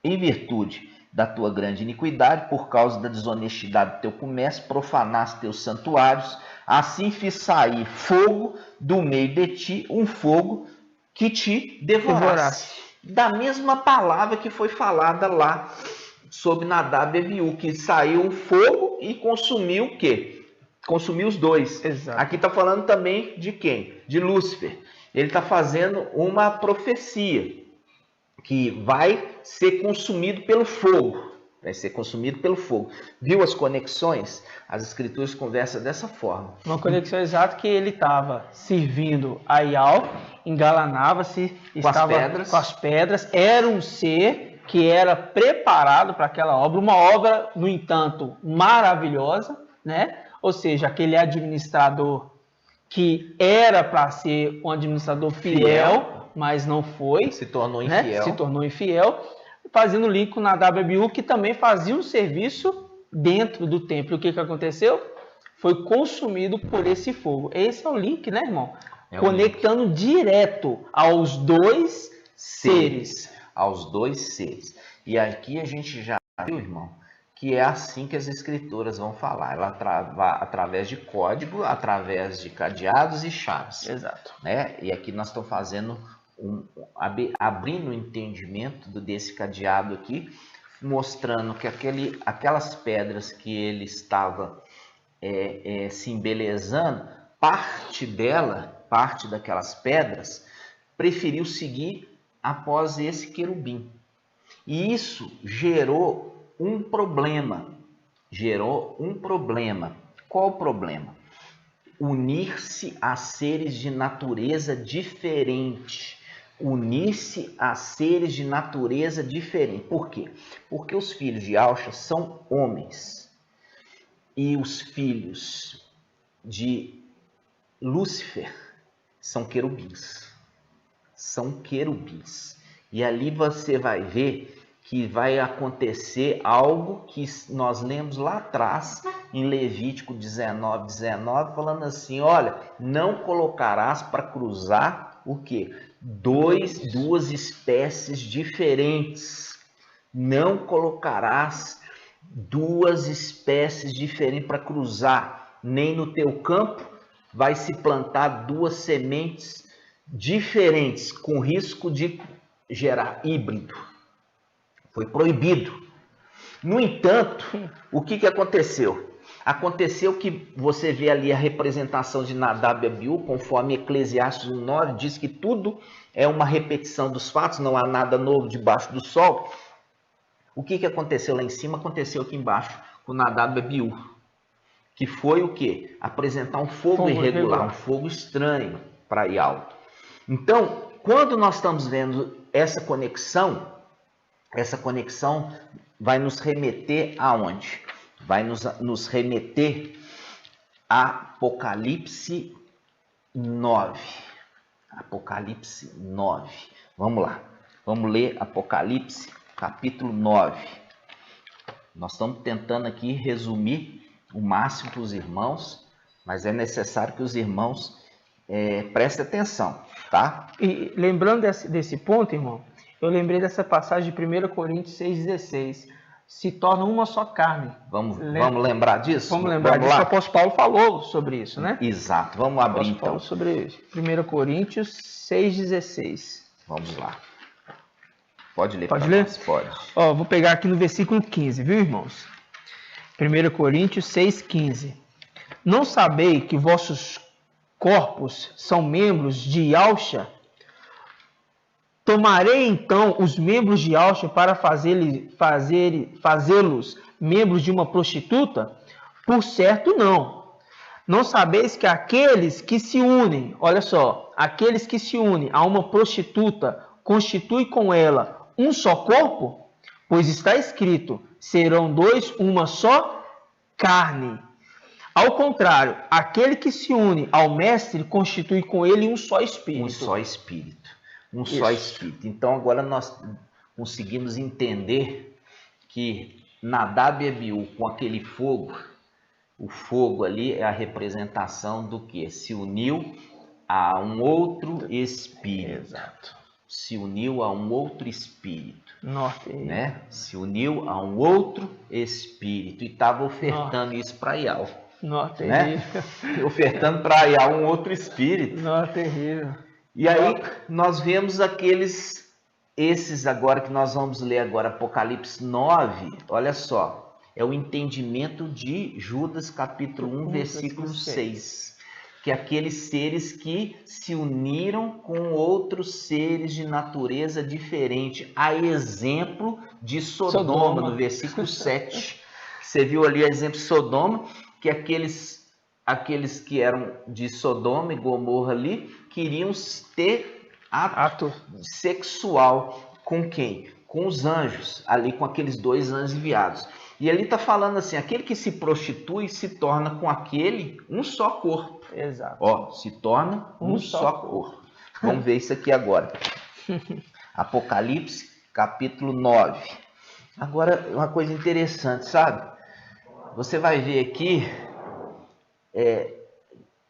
A: em virtude da tua grande iniquidade, por causa da desonestidade do teu comércio, profanaste teus santuários, assim fiz sair fogo do meio de ti, um fogo que te devorasse. Da mesma palavra que foi falada lá sobre Nadab e Abiú, que saiu um fogo e consumiu o quê? Consumiu os dois.
B: Exato.
A: Aqui está falando também de quem? De Lúcifer. Ele está fazendo uma profecia que vai ser consumido pelo fogo. Vai ser consumido pelo fogo. Viu as conexões? As escrituras conversam dessa forma.
B: Uma conexão exata que ele estava servindo a Yau, engalanava-se, estava com as pedras, era um ser que era preparado para aquela obra, uma obra, no entanto, maravilhosa, né? Ou seja, aquele administrador que era para ser um administrador fiel, mas não foi.
A: Se tornou
B: né?
A: infiel.
B: Se tornou infiel, fazendo link com Nadab e Abiú, que também fazia um serviço dentro do templo. O que aconteceu? Foi consumido por esse fogo. Esse é o link, né, irmão? Conectando link direto aos dois seres.
A: Aos dois seres. E aqui a gente já viu, irmão, que é assim que as escrituras vão falar. Ela através de código, através de cadeados e chaves.
B: Exato.
A: Né? E aqui nós estamos fazendo abrindo o entendimento desse cadeado aqui, mostrando que aquelas pedras que ele estava se embelezando, parte daquelas pedras, preferiu seguir após esse querubim. E isso gerou um problema. Qual o problema? Unir-se a seres de natureza diferente. Por quê? Porque os filhos de Auxa são homens. E os filhos de Lúcifer são querubins. E ali você vai ver que vai acontecer algo que nós lemos lá atrás, em Levítico 19, falando assim, olha, não colocarás para cruzar o quê? Duas espécies diferentes. Não colocarás duas espécies diferentes para cruzar, nem no teu campo vai se plantar duas sementes diferentes, com risco de gerar híbrido. Foi proibido. No entanto, o que aconteceu? Aconteceu que você vê ali a representação de Nadab e Abiú, conforme Eclesiastes 1:9, diz que tudo é uma repetição dos fatos, não há nada novo debaixo do sol. O que aconteceu lá em cima, aconteceu aqui embaixo com Nadab e Abiú, que foi o quê? Apresentar um fogo irregular, um fogo estranho para Yahvé. Então, quando nós estamos vendo essa conexão vai nos remeter aonde? vai nos remeter a Apocalipse 9. Apocalipse 9. Vamos lá. Vamos ler Apocalipse, capítulo 9. Nós estamos tentando aqui resumir o máximo para os irmãos, mas é necessário que os irmãos prestem atenção, tá?
B: E lembrando desse ponto, irmão, eu lembrei dessa passagem de 1 Coríntios 6,16. Se torna uma só carne.
A: Vamos lembrar disso?
B: Vamos lembrar disso. O apóstolo Paulo falou sobre isso, né?
A: Exato. Vamos abrir então.
B: Paulo sobre isso. 1 Coríntios 6,16.
A: Vamos lá. Pode ler.
B: Pode ler?
A: Pode.
B: Ó, vou pegar aqui no versículo 15, viu, irmãos? 1 Coríntios 6,15. Não sabei que vossos corpos são membros de Yahshua? Tomarei então os membros de Yahshua para fazê-los membros de uma prostituta? Por certo, não. Não sabeis que aqueles que se unem, olha só, aqueles que se unem a uma prostituta constituem com ela um só corpo? Pois está escrito, serão dois uma só carne. Ao contrário, aquele que se une ao mestre constitui com ele um só espírito.
A: Um só espírito. Só espírito. Então agora nós conseguimos entender que Nadab e Abiú com aquele fogo, o fogo ali é a representação do que? Se uniu a um outro espírito.
B: Exato.
A: Se uniu a um outro espírito.
B: Norte.
A: Né? Se uniu a um outro espírito e estava ofertando isso para Yahweh.
B: Nossa,
A: né? Ofertando para Yahweh um outro espírito.
B: Nossa, terrível.
A: E aí nós vemos esses agora que nós vamos ler agora, Apocalipse 9, olha só, é o entendimento de Judas capítulo 1, versículo 6, que aqueles seres que se uniram com outros seres de natureza diferente, a exemplo de Sodoma, no versículo 7, você viu ali o exemplo de Sodoma, que aqueles que eram de Sodoma e Gomorra ali, queriam ter ato sexual com quem? Com os anjos, ali com aqueles dois anjos enviados. E ali está falando assim, aquele que se prostitui se torna com aquele um só corpo.
B: Exato.
A: Ó, se torna um só corpo. Vamos ver isso aqui agora. Apocalipse, capítulo 9. Agora, uma coisa interessante, sabe? Você vai ver aqui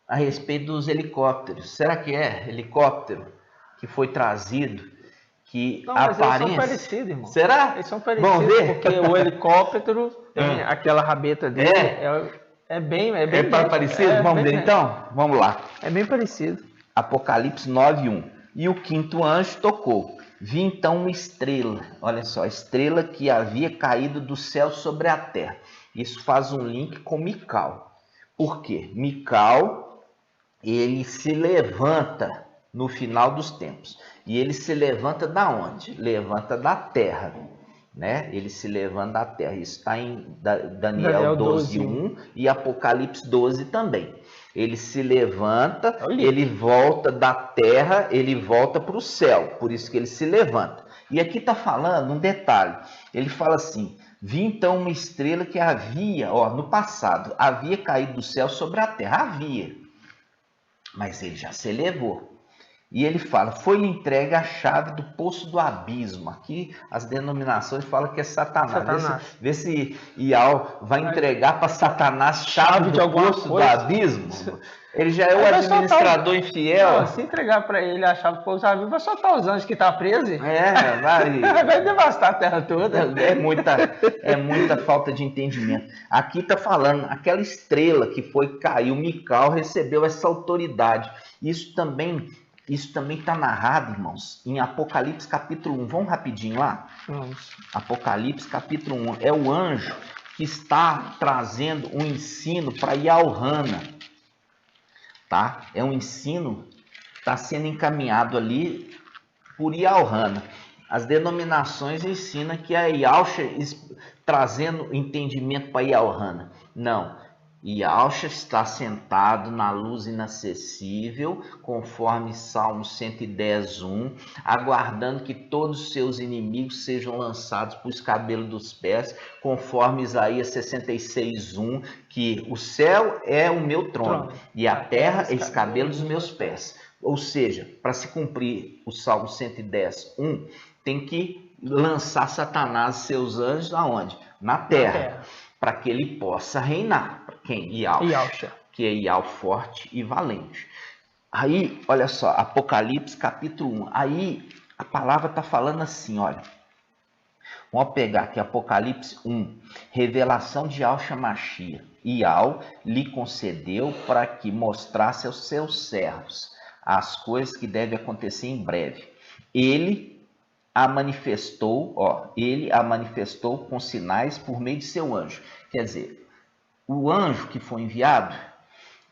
A: a respeito dos helicópteros. Será que é helicóptero que foi trazido? Que
B: não,
A: aparência...
B: mas eles são parecidos, irmão.
A: Será?
B: Eles são parecidos,
A: vamos ver?
B: Porque o helicóptero tem aquela rabeta dele. É bem
A: parecido? Vamos ver então? Vamos lá.
B: É bem parecido.
A: Apocalipse 9:1. E o quinto anjo tocou. Vi então uma estrela. Olha só, a estrela que havia caído do céu sobre a terra. Isso faz um link com Mical. Por quê? Mical, ele se levanta no final dos tempos. E ele se levanta da onde? Levanta da terra. Né? Ele se levanta da terra. Isso está em Daniel 12:1 e Apocalipse 12 também. Ele se levanta, ele volta da terra, ele volta para o céu. Por isso que ele se levanta. E aqui está falando um detalhe. Ele fala assim... Vi então uma estrela que havia, no passado, havia caído do céu sobre a terra. Havia. Mas ele já se elevou. E ele fala, foi-lhe entregue a chave do poço do abismo. Aqui as denominações falam que é Satanás. Vê se Ial vai entregar para Satanás chave do poço do abismo. Ele já é o administrador infiel.
B: Não, se entregar para ele a chave do poço do abismo, vai soltar os anjos que estão presos.
A: Vai
B: devastar a terra toda.
A: É muita falta de entendimento. Aqui está falando, aquela estrela que caiu, Mical recebeu essa autoridade. Isso também está narrado, irmãos, em Apocalipse capítulo 1. Vamos rapidinho lá?
B: Vamos.
A: Apocalipse capítulo 1. É o anjo que está trazendo um ensino para Yalhana. Tá? É um ensino que está sendo encaminhado ali por Yalhana. As denominações ensinam que é Yahshua trazendo entendimento para Yalhana. Não. Yahshua está sentado na luz inacessível, conforme Salmo 110:1, aguardando que todos os seus inimigos sejam lançados por escabelo dos pés, conforme Isaías 66:1, que o céu é o meu trono e a terra é escabelo dos meus pés. Ou seja, para se cumprir o Salmo 110:1, tem que lançar Satanás e seus anjos aonde? Na terra. Para que ele possa reinar. Quem? Yahshua, que é Yahweh forte e valente. Aí, olha só, Apocalipse capítulo 1. Aí a palavra está falando assim, olha. Vamos pegar aqui Apocalipse 1. Revelação de Yahshua Mashiach. Yahweh lhe concedeu para que mostrasse aos seus servos as coisas que devem acontecer em breve. Ele a manifestou com sinais por meio de seu anjo. Quer dizer, o anjo que foi enviado,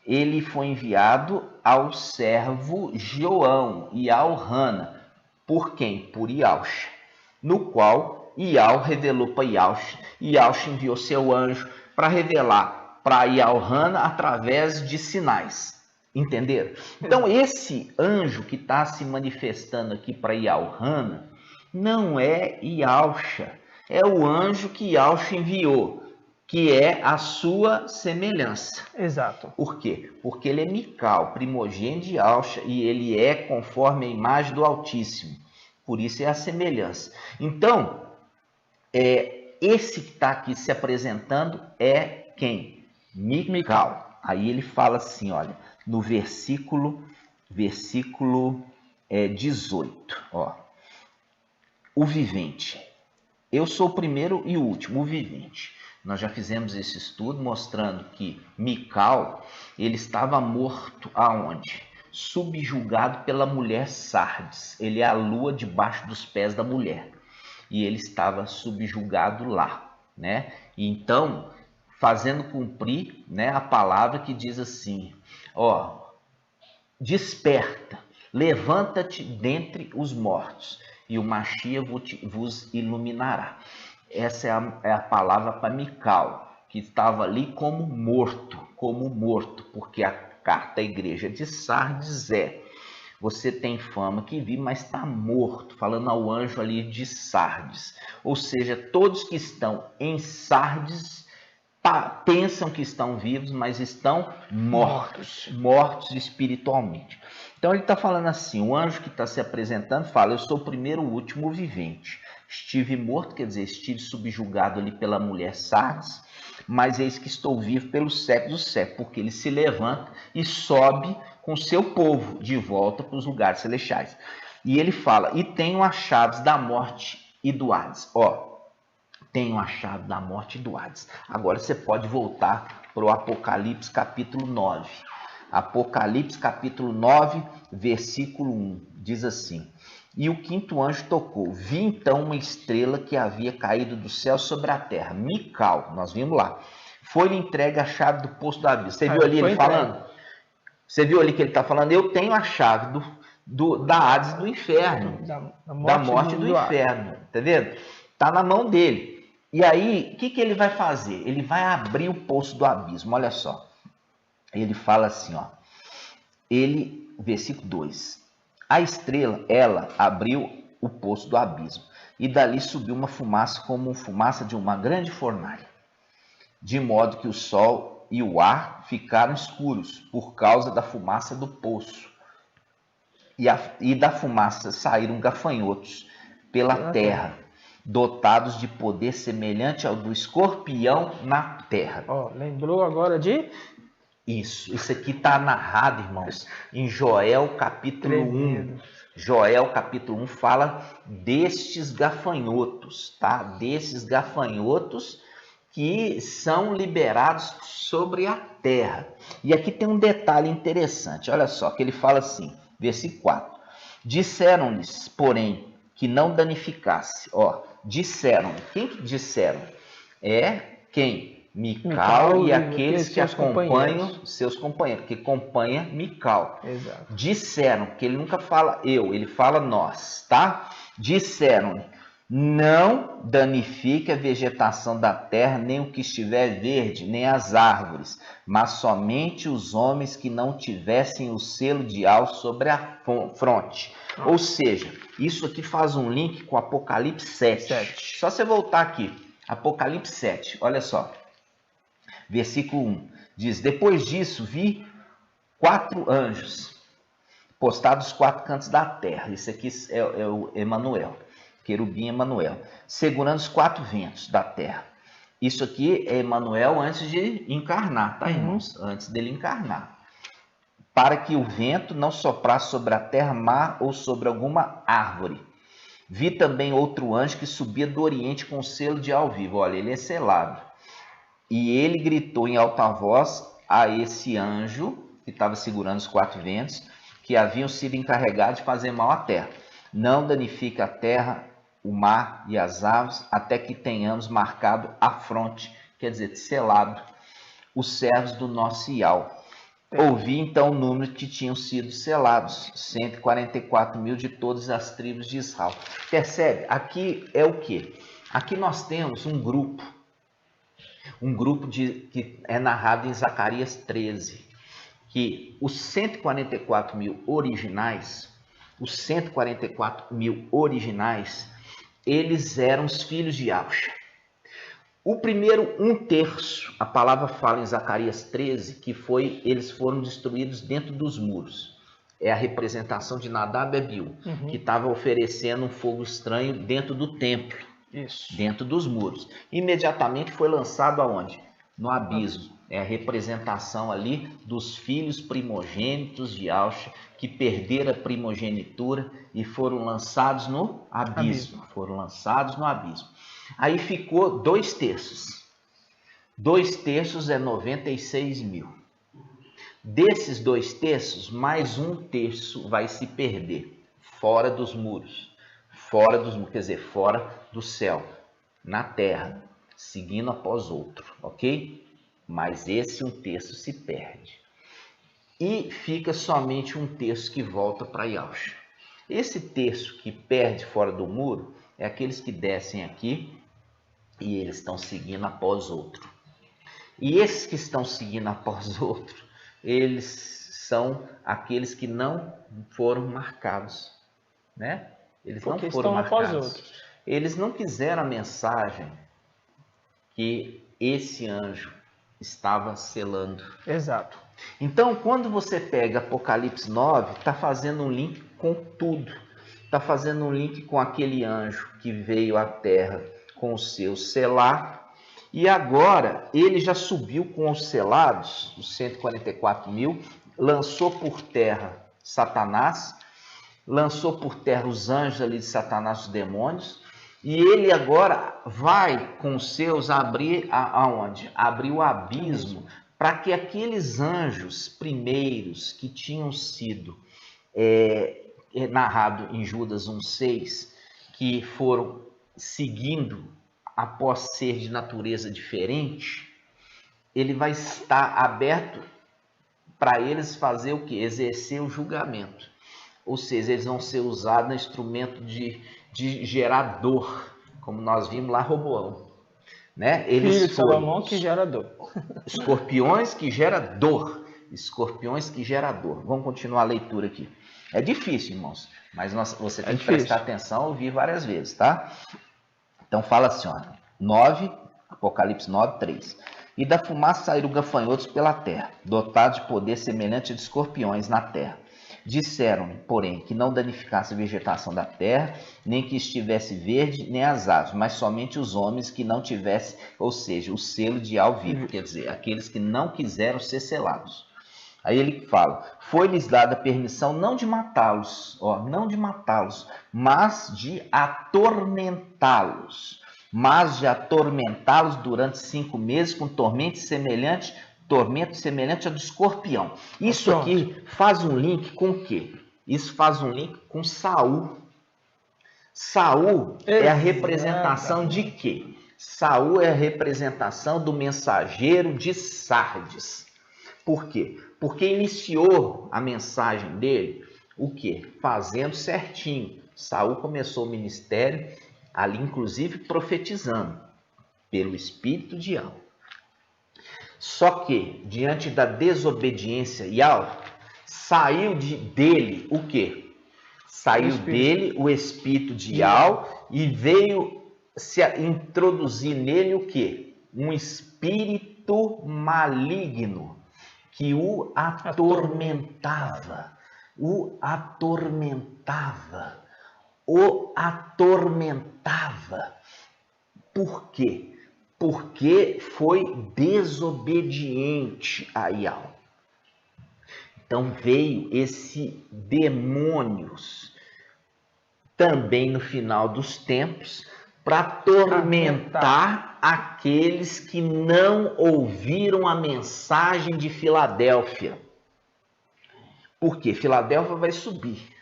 A: ele foi enviado ao servo João e ao Hana. Por quem? Por Yahshua, no qual Yahweh revelou para Yahshua. Yahshua enviou seu anjo para revelar para Hana através de sinais. Entenderam? Então, esse anjo que está se manifestando aqui para Hana não é Yahshua, é o anjo que Yahshua enviou, que é a sua semelhança.
B: Exato.
A: Por quê? Porque ele é Mical, primogênito de Yahshua, e ele é conforme a imagem do Altíssimo. Por isso é a semelhança. Então, esse que está aqui se apresentando é quem? Mical. Aí ele fala assim, olha, no versículo 18, ó. O vivente. Eu sou o primeiro e o último, o vivente. Nós já fizemos esse estudo mostrando que Mical, ele estava morto aonde? Subjugado pela mulher Sardes. Ele é a lua debaixo dos pés da mulher. E ele estava subjugado lá, né? Então, fazendo cumprir, né, a palavra que diz assim, ó, desperta, levanta-te dentre os mortos, e o Mashiach vos iluminará. Essa é a palavra para Mical, que estava ali como morto, porque a carta à igreja de Sardes é: você tem fama que vive, mas está morto, falando ao anjo ali de Sardes. Ou seja, todos que estão em Sardes pensam que estão vivos, mas estão mortos espiritualmente. Então ele está falando assim, o anjo que está se apresentando fala, eu sou o primeiro, o último, o vivente. Estive morto, quer dizer, estive subjugado ali pela mulher Sardes, mas eis que estou vivo pelos séculos dos séculos, porque ele se levanta e sobe com seu povo de volta para os lugares celestiais. E ele fala, e tenho as chaves da morte e do Hades. Ó, tenho a chave da morte e do Hades. Agora você pode voltar para o Apocalipse capítulo 9. Apocalipse capítulo 9, versículo 1, diz assim: e o quinto anjo tocou, vi então uma estrela que havia caído do céu sobre a terra, Mical, nós vimos lá, foi-lhe entregue a chave do poço do abismo. Você viu ali ele falando? Você viu ali que ele está falando, eu tenho a chave da Hades do inferno, da morte do inferno, tá vendo? Está na mão dele. E aí, o que ele vai fazer? Ele vai abrir o poço do abismo, olha só. Ele fala assim, ó. Versículo 2. A estrela, ela abriu o poço do abismo, e dali subiu uma fumaça como fumaça de uma grande fornalha, de modo que o sol e o ar ficaram escuros por causa da fumaça do poço. E da fumaça saíram gafanhotos pela terra, dotados de poder semelhante ao do escorpião na terra.
B: Lembrou agora de?
A: Isso aqui está narrado, irmãos, em Joel capítulo 1. Joel capítulo 1 fala destes gafanhotos, tá? Desses gafanhotos que são liberados sobre a terra. E aqui tem um detalhe interessante, olha só, que ele fala assim, versículo 4. Disseram-lhes, porém, que não danificasse. Disseram. Quem que disseram? Quem? Mical e aqueles que acompanham seus companheiros, que acompanha Mical.
B: Exato.
A: Disseram, que ele nunca fala eu, ele fala nós, tá? Disseram, Não danifique a vegetação da terra, nem o que estiver verde, nem as árvores, mas somente os homens que não tivessem o selo de alvo sobre a fronte. Ou seja, isso aqui faz um link com Apocalipse 7. Só você voltar aqui, Apocalipse 7, olha só. Versículo 1, diz: depois disso vi 4 anjos postados aos 4 cantos da terra. Isso aqui é o Emanuel, querubim Emanuel, segurando os 4 ventos da terra. Isso aqui é Emanuel antes de encarnar, tá, irmãos? Antes dele encarnar. Para que o vento não soprasse sobre a terra, mar ou sobre alguma árvore. Vi também outro anjo que subia do oriente com o selo de alvivo. Olha, ele é selado. E ele gritou em alta voz a esse anjo que estava segurando os 4 ventos, que haviam sido encarregados de fazer mal à terra: não danifique a terra, o mar e as aves, até que tenhamos marcado a fronte, quer dizer, selado, os servos do nosso Ial. Ouvi então o número que tinham sido selados, 144 mil de todas as tribos de Israel. Percebe? Aqui é o quê? Aqui nós temos um grupo que é narrado em Zacarias 13, que os 144 mil originais, eles eram os filhos de Yahshua. O primeiro 1/3, a palavra fala em Zacarias 13, que eles foram destruídos dentro dos muros. É a representação de Nadab e Abiú, que estava oferecendo um fogo estranho dentro do templo. Isso. Dentro dos muros. Imediatamente foi lançado aonde? No abismo. É a representação ali dos filhos primogênitos de Yahshua, que perderam a primogenitura e foram lançados no abismo. Foram lançados no abismo. Aí ficou 2/3. 2/3 é 96 mil. Desses 2/3, mais 1/3 vai se perder fora dos muros. Quer dizer, fora do céu, na terra, seguindo após outro, ok? Mas esse 1/3 se perde. E fica somente 1/3 que volta para Yahshua. Esse terço que perde fora do muro é aqueles que descem aqui e eles estão seguindo após outro. E esses que estão seguindo após outro, eles são aqueles que não foram marcados, né? Eles porque não foram marcados. Eles não quiseram a mensagem que esse anjo estava selando. Exato. Então, quando você pega Apocalipse 9, está fazendo um link com tudo. Está fazendo um link com aquele anjo que veio à terra com o seu selar. E agora ele já subiu com os selados, os 144 mil, lançou por terra Satanás, lançou por terra os anjos ali de Satanás, os demônios, e ele agora vai com os seus abrir aonde? Abrir o abismo, para que aqueles anjos primeiros que tinham sido narrado em Judas 1,6, que foram seguindo após ser de natureza diferente, ele vai estar aberto para eles fazer o que? Exercer o julgamento. Ou seja, eles vão ser usados no instrumento de gerar dor, como nós vimos lá Roboão. Né? Eles
B: Filho de Salomão que gera dor.
A: Escorpiões que gera dor. Escorpiões que gera dor. Vamos continuar a leitura aqui. É difícil, irmãos, mas você tem que prestar atenção e ouvir várias vezes, tá? Então fala assim, ó, 9, Apocalipse 9, 3. E da fumaça saíram gafanhotos pela terra, dotados de poder semelhante de escorpiões na terra. Disseram, porém, que não danificasse a vegetação da terra, nem que estivesse verde, nem as aves, mas somente os homens que não tivessem, ou seja, o selo de alvivo, quer dizer, aqueles que não quiseram ser selados. Aí ele fala, foi-lhes dada permissão não de matá-los, mas de atormentá-los. Durante 5 meses com tormento semelhante ao do escorpião. Isso aqui faz um link com o quê? Isso faz um link com Saul. Saul é a representação de quê? Saul é a representação do mensageiro de Sardes. Por quê? Porque iniciou a mensagem dele, o quê? Fazendo certinho. Saul começou o ministério ali inclusive profetizando pelo espírito de Yahweh. Só que, diante da desobediência Yahweh, saiu dele o quê? Saiu dele o espírito de Yahweh e veio se introduzir nele o quê? Um espírito maligno que o atormentava. O atormentava. O atormentava. Por quê? Porque foi desobediente a Yahweh. Então veio esse demônios também no final dos tempos para atormentar aqueles que não ouviram a mensagem de Filadélfia. Porque Filadélfia vai subir.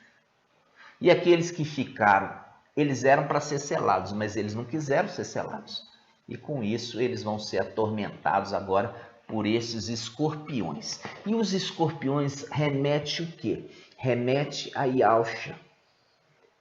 A: E aqueles que ficaram, eles eram para ser selados, mas eles não quiseram ser selados. E com isso eles vão ser atormentados agora por esses escorpiões. E os escorpiões remete o quê? Remete a Yahushua.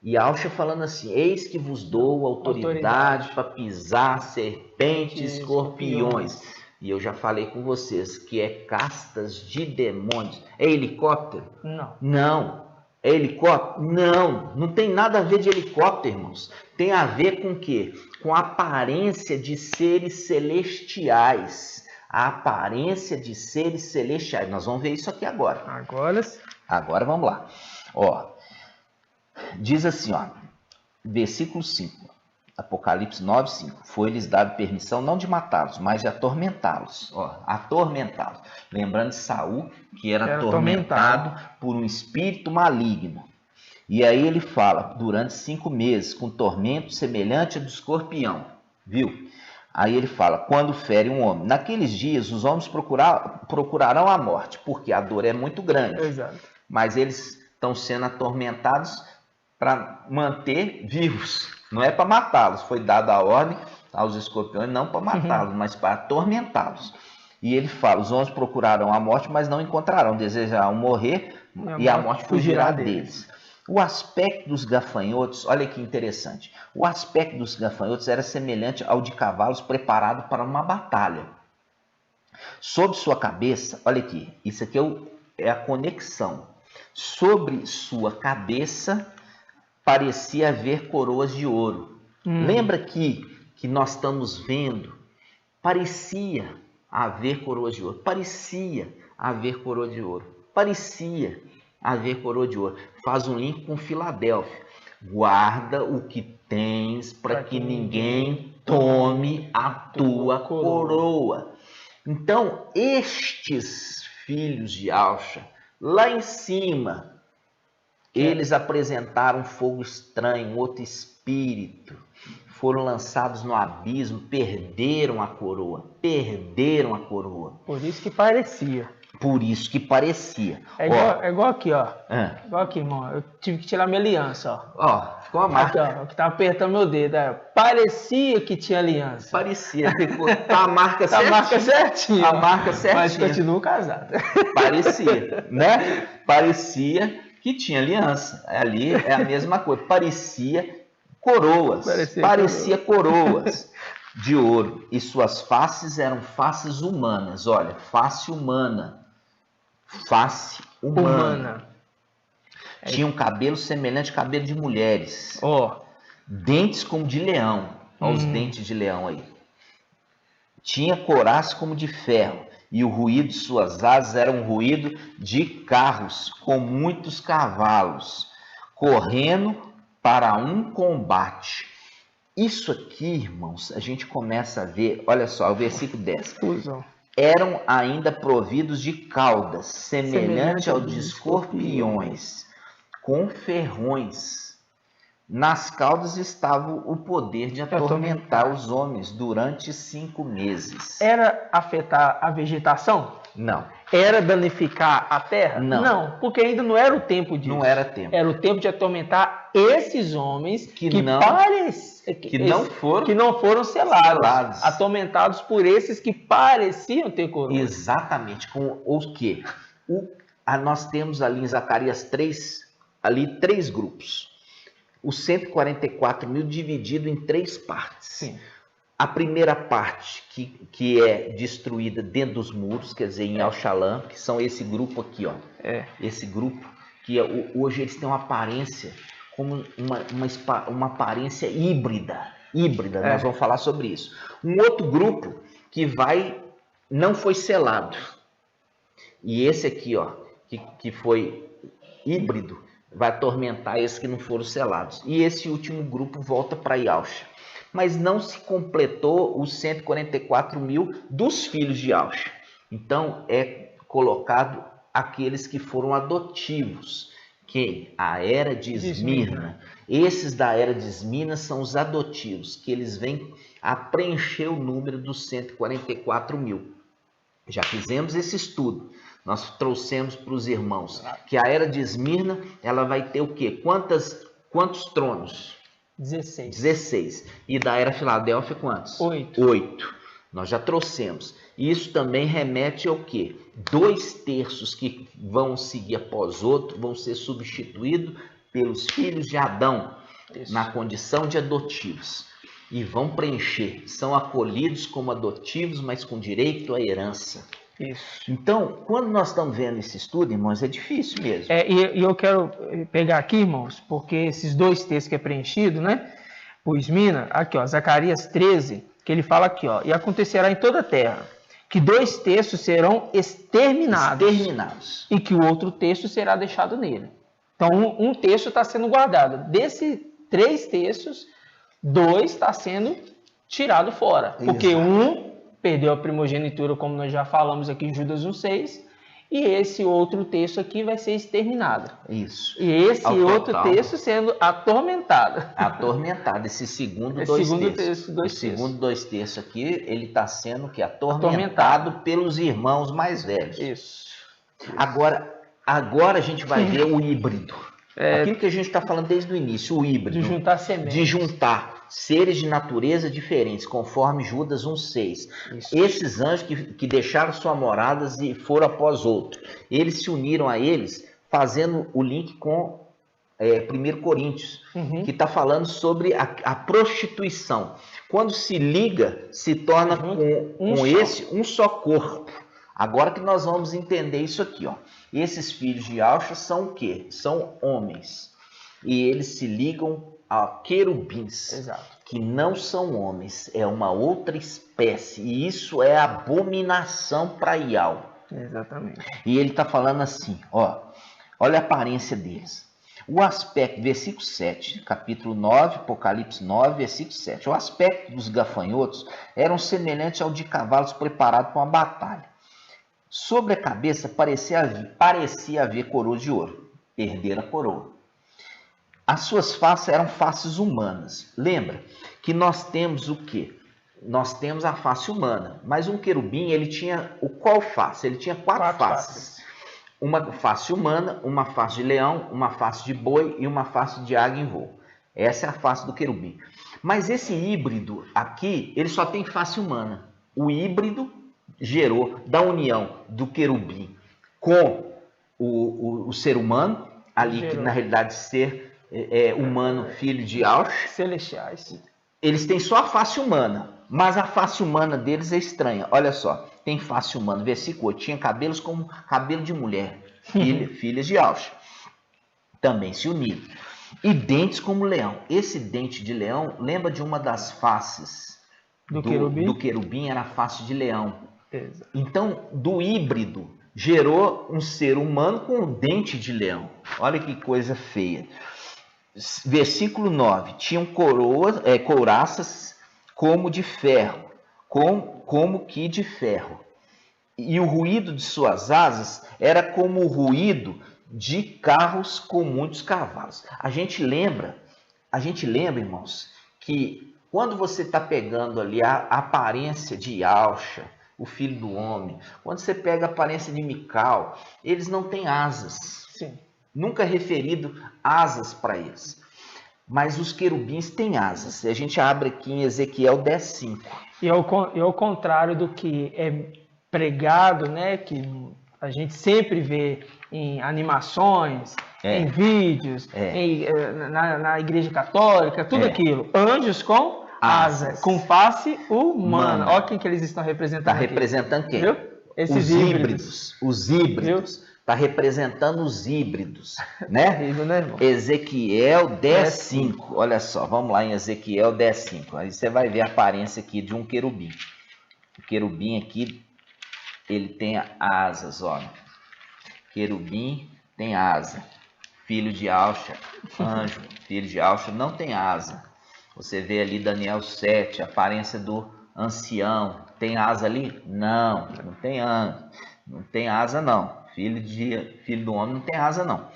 A: Yahushua falando assim: eis que vos dou autoridade para pisar serpentes e escorpiões. E eu já falei com vocês que é castas de demônios. É helicóptero?
B: Não.
A: Não. É helicóptero? Não. Não tem nada a ver de helicóptero, irmãos. Tem a ver com o quê? Com a aparência de seres celestiais. A aparência de seres celestiais. Nós vamos ver isso aqui agora. Agora vamos lá. Ó, diz assim, ó, versículo 5, Apocalipse 9, 5. Foi-lhes dado permissão não de matá-los, mas de atormentá-los. Ó, atormentá-los. Lembrando de Saul, que era atormentado por um espírito maligno. E aí ele fala, durante 5 meses, com tormento semelhante ao do escorpião. Viu? Aí ele fala, quando fere um homem. Naqueles dias, os homens procurarão a morte, porque a dor é muito grande.
B: Exato.
A: Mas eles estão sendo atormentados para manter vivos. Não é para matá-los. Foi dada a ordem aos escorpiões, não para matá-los, mas para atormentá-los. E ele fala, os homens procurarão a morte, mas não encontrarão. Desejarão morrer e a morte fugirá deles. O aspecto dos gafanhotos, olha que interessante. O aspecto dos gafanhotos era semelhante ao de cavalos preparados para uma batalha. Sobre sua cabeça, olha aqui, isso aqui é a conexão. Sobre sua cabeça parecia haver coroas de ouro. Lembra que nós estamos vendo? Parecia haver coroas de ouro. Parecia haver coroa de ouro. Parecia haver coroa de ouro. Faz um link com Filadélfia. Guarda o que tens para que ninguém tome a tua coroa. Então, estes filhos de Yahushua, lá em cima, eles apresentaram um fogo estranho, um outro espírito. Foram lançados no abismo, perderam a coroa. Perderam a coroa.
B: Por isso que parecia.
A: Por isso que parecia.
B: É igual aqui, ó. Igual aqui, irmão. Eu tive que tirar minha aliança, ó.
A: Ó, ficou uma marca.
B: Aqui, ó, que tá apertando meu dedo. Parecia que tinha aliança.
A: Parecia. Tá a marca certinha.
B: A marca certinha.
A: A marca certinha.
B: Mas continuo casado.
A: Parecia, né? Parecia que tinha aliança. Ali é a mesma coisa. Parecia coroas. Parecia coroas de ouro. E suas faces eram faces humanas. Olha, face humana. Face humana. Tinha um cabelo semelhante ao cabelo de mulheres. Dentes como de leão. Olha os dentes de leão aí. Tinha couraça como de ferro. E o ruído de suas asas era um ruído de carros com muitos cavalos, correndo para um combate. Isso aqui, irmãos, a gente começa a ver, olha só, o versículo 10. Eram ainda providos de caudas, semelhante ao de escorpiões, com ferrões. Nas caudas estava o poder de atormentar os homens durante 5 meses.
B: Era afetar a vegetação?
A: Não.
B: Era danificar a terra?
A: Não.
B: Porque ainda não era o tempo disso.
A: Não era tempo.
B: Era o tempo de atormentar esses homens que não foram selados. Atormentados por esses que pareciam ter coroa.
A: Exatamente. Com o quê? Nós temos ali em Zacarias 3, ali 3 grupos. os 144 mil dividido em 3 partes.
B: Sim.
A: A primeira parte que é destruída dentro dos muros, quer dizer, em Al-Shalam, que são esse grupo aqui, ó. Esse grupo que hoje eles têm uma aparência como uma aparência híbrida. Nós vamos falar sobre isso. Um outro grupo que não foi selado. E esse aqui, ó, que foi híbrido, vai atormentar esses que não foram selados. E esse último grupo volta para Yausha. Mas não se completou os 144 mil dos filhos de Yausha. Então é colocado aqueles que foram adotivos. Quem? A era de Esmirna. Esses da era de Esmirna são os adotivos, que eles vêm a preencher o número dos 144 mil. Já fizemos esse estudo. Nós trouxemos para os irmãos que a era de Esmirna, ela vai ter o quê? Quantos tronos? 16. E da era Filadélfia, quantos? 8. Nós já trouxemos. Isso também remete ao quê? 2/3 que vão seguir após outro, vão ser substituídos pelos filhos de Adão, na condição de adotivos. E vão preencher. São acolhidos como adotivos, mas com direito à herança.
B: Isso.
A: Então, quando nós estamos vendo esse estudo, irmãos, é difícil mesmo.
B: E eu quero pegar aqui, irmãos, porque esses 2 textos que é preenchido, né? O Esmina, aqui, ó, Zacarias 13, que ele fala aqui, ó, e acontecerá em toda a terra que 2 terços serão exterminados. E que o outro terço será deixado nele. Então, um terço está sendo guardado. Desses 3 terços, 2 está sendo tirado fora. Porque perdeu a primogenitura, como nós já falamos aqui em Judas 1,6, e esse outro texto aqui vai ser exterminado.
A: Isso.
B: E esse outro texto sendo atormentado.
A: Esse segundo 2/3. O segundo 2/3 aqui, ele está sendo atormentado pelos irmãos mais velhos.
B: Isso.
A: Agora a gente vai ver o híbrido. Aquilo que a gente está falando desde o início, o híbrido.
B: De juntar sementes.
A: De juntar seres de natureza diferentes, conforme Judas 1,6. Esses anjos que deixaram suas moradas e foram após outro. Eles se uniram a eles, fazendo o link com 1 Coríntios, que está falando sobre a prostituição. Quando se liga, se torna com esse um só corpo. Agora que nós vamos entender isso aqui, ó. Esses filhos de Yausha são o quê? São homens. E eles se ligam a querubins.
B: Exato.
A: Que não são homens, é uma outra espécie. E isso é abominação para Yau.
B: Exatamente.
A: E ele está falando assim, ó. Olha a aparência deles. O aspecto, versículo 7, capítulo 9, Apocalipse 9, versículo 7. O aspecto dos gafanhotos eram semelhantes ao de cavalos preparados para uma batalha. Sobre a cabeça parecia haver coroa de ouro. Perderam a coroa. As suas faces eram faces humanas. Lembra que nós temos o quê? Nós temos a face humana. Mas um querubim, ele tinha qual face? Ele tinha 4 faces. Uma face humana, uma face de leão, uma face de boi e uma face de águia em voo. Essa é a face do querubim. Mas esse híbrido aqui, ele só tem face humana. O híbrido gerou da união do querubim com o ser humano, ali que na realidade ser humano, filho de Yausha.
B: Celestiais.
A: Eles têm só a face humana, mas a face humana deles é estranha. Olha só, tem face humana, versículo 8, tinha cabelos como cabelo de mulher, filhas de Yausha. Também se uniram. E dentes como leão. Esse dente de leão lembra de uma das faces do querubim, era a face de leão.
B: Exato.
A: Então, do híbrido, gerou um ser humano com um dente de leão. Olha que coisa feia. Versículo 9. Tinham couraças como de ferro, como que de ferro. E o ruído de suas asas era como o ruído de carros com muitos cavalos. A gente lembra, irmãos, que quando você está pegando ali a aparência de Yausha, o filho do homem, quando você pega a aparência de Mical, eles não têm asas.
B: Sim. Nunca
A: é referido asas para eles. Mas os querubins têm asas. A gente abre aqui em Ezequiel 10:5.
B: E ao contrário do que é pregado, né, que a gente sempre vê em animações, em vídeos, na igreja católica, tudo aquilo. Anjos com asa, com face humana. Olha quem que eles estão representando.
A: Está representando quem?
B: Viu? Esses híbridos.
A: Os híbridos. Está representando os híbridos, né?
B: Terrível, né, irmão?
A: Ezequiel 10:5. Olha só, vamos lá em Ezequiel 10:5. Aí você vai ver a aparência aqui de um querubim. O querubim aqui, ele tem asas, olha. Querubim tem asa. Filho de Alcha, anjo, filho de Alcha não tem asa. Você vê ali Daniel 7, a aparência do ancião. Tem asa ali? Não, não tem asa. Não tem asa, não. Filho do homem não tem asa, não.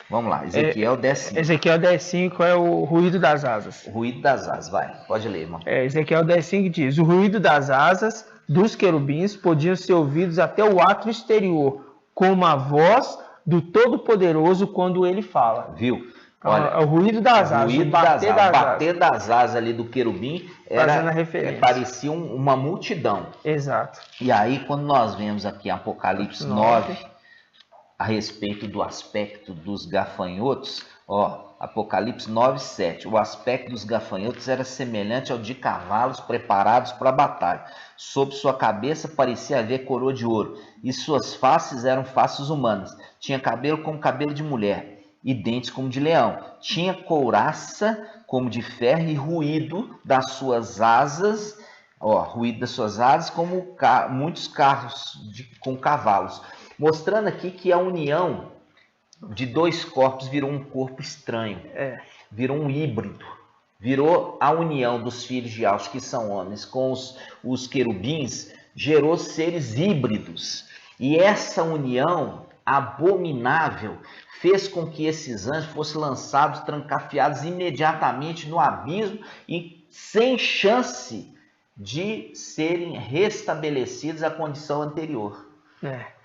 A: Vamos lá, Ezequiel 10:5.
B: Ezequiel 10:5 é o ruído das asas.
A: O ruído das asas, vai. Pode ler, irmão.
B: Ezequiel 10:5 diz: o ruído das asas dos querubins podiam ser ouvidos até o átrio exterior, como a voz do Todo-Poderoso quando ele fala.
A: Viu?
B: Olha, o ruído das asas, o
A: bater das asas ali do querubim parecia uma multidão.
B: Exato.
A: E aí, quando nós vemos aqui Apocalipse 9, a respeito do aspecto dos gafanhotos, Apocalipse 9:7, o aspecto dos gafanhotos era semelhante ao de cavalos preparados para a batalha. Sob sua cabeça parecia haver coroa de ouro, e suas faces eram faces humanas. Tinha cabelo como cabelo de mulher, e dentes como de leão. Tinha couraça como de ferro e ruído das suas asas, como muitos carros com cavalos. Mostrando aqui que a união de dois corpos virou um corpo estranho, virou um híbrido, virou a união dos filhos de Alcha, que são homens, com os querubins, gerou seres híbridos. E essa união abominável fez com que esses anjos fossem lançados, trancafiados imediatamente no abismo e sem chance de serem restabelecidos à condição anterior.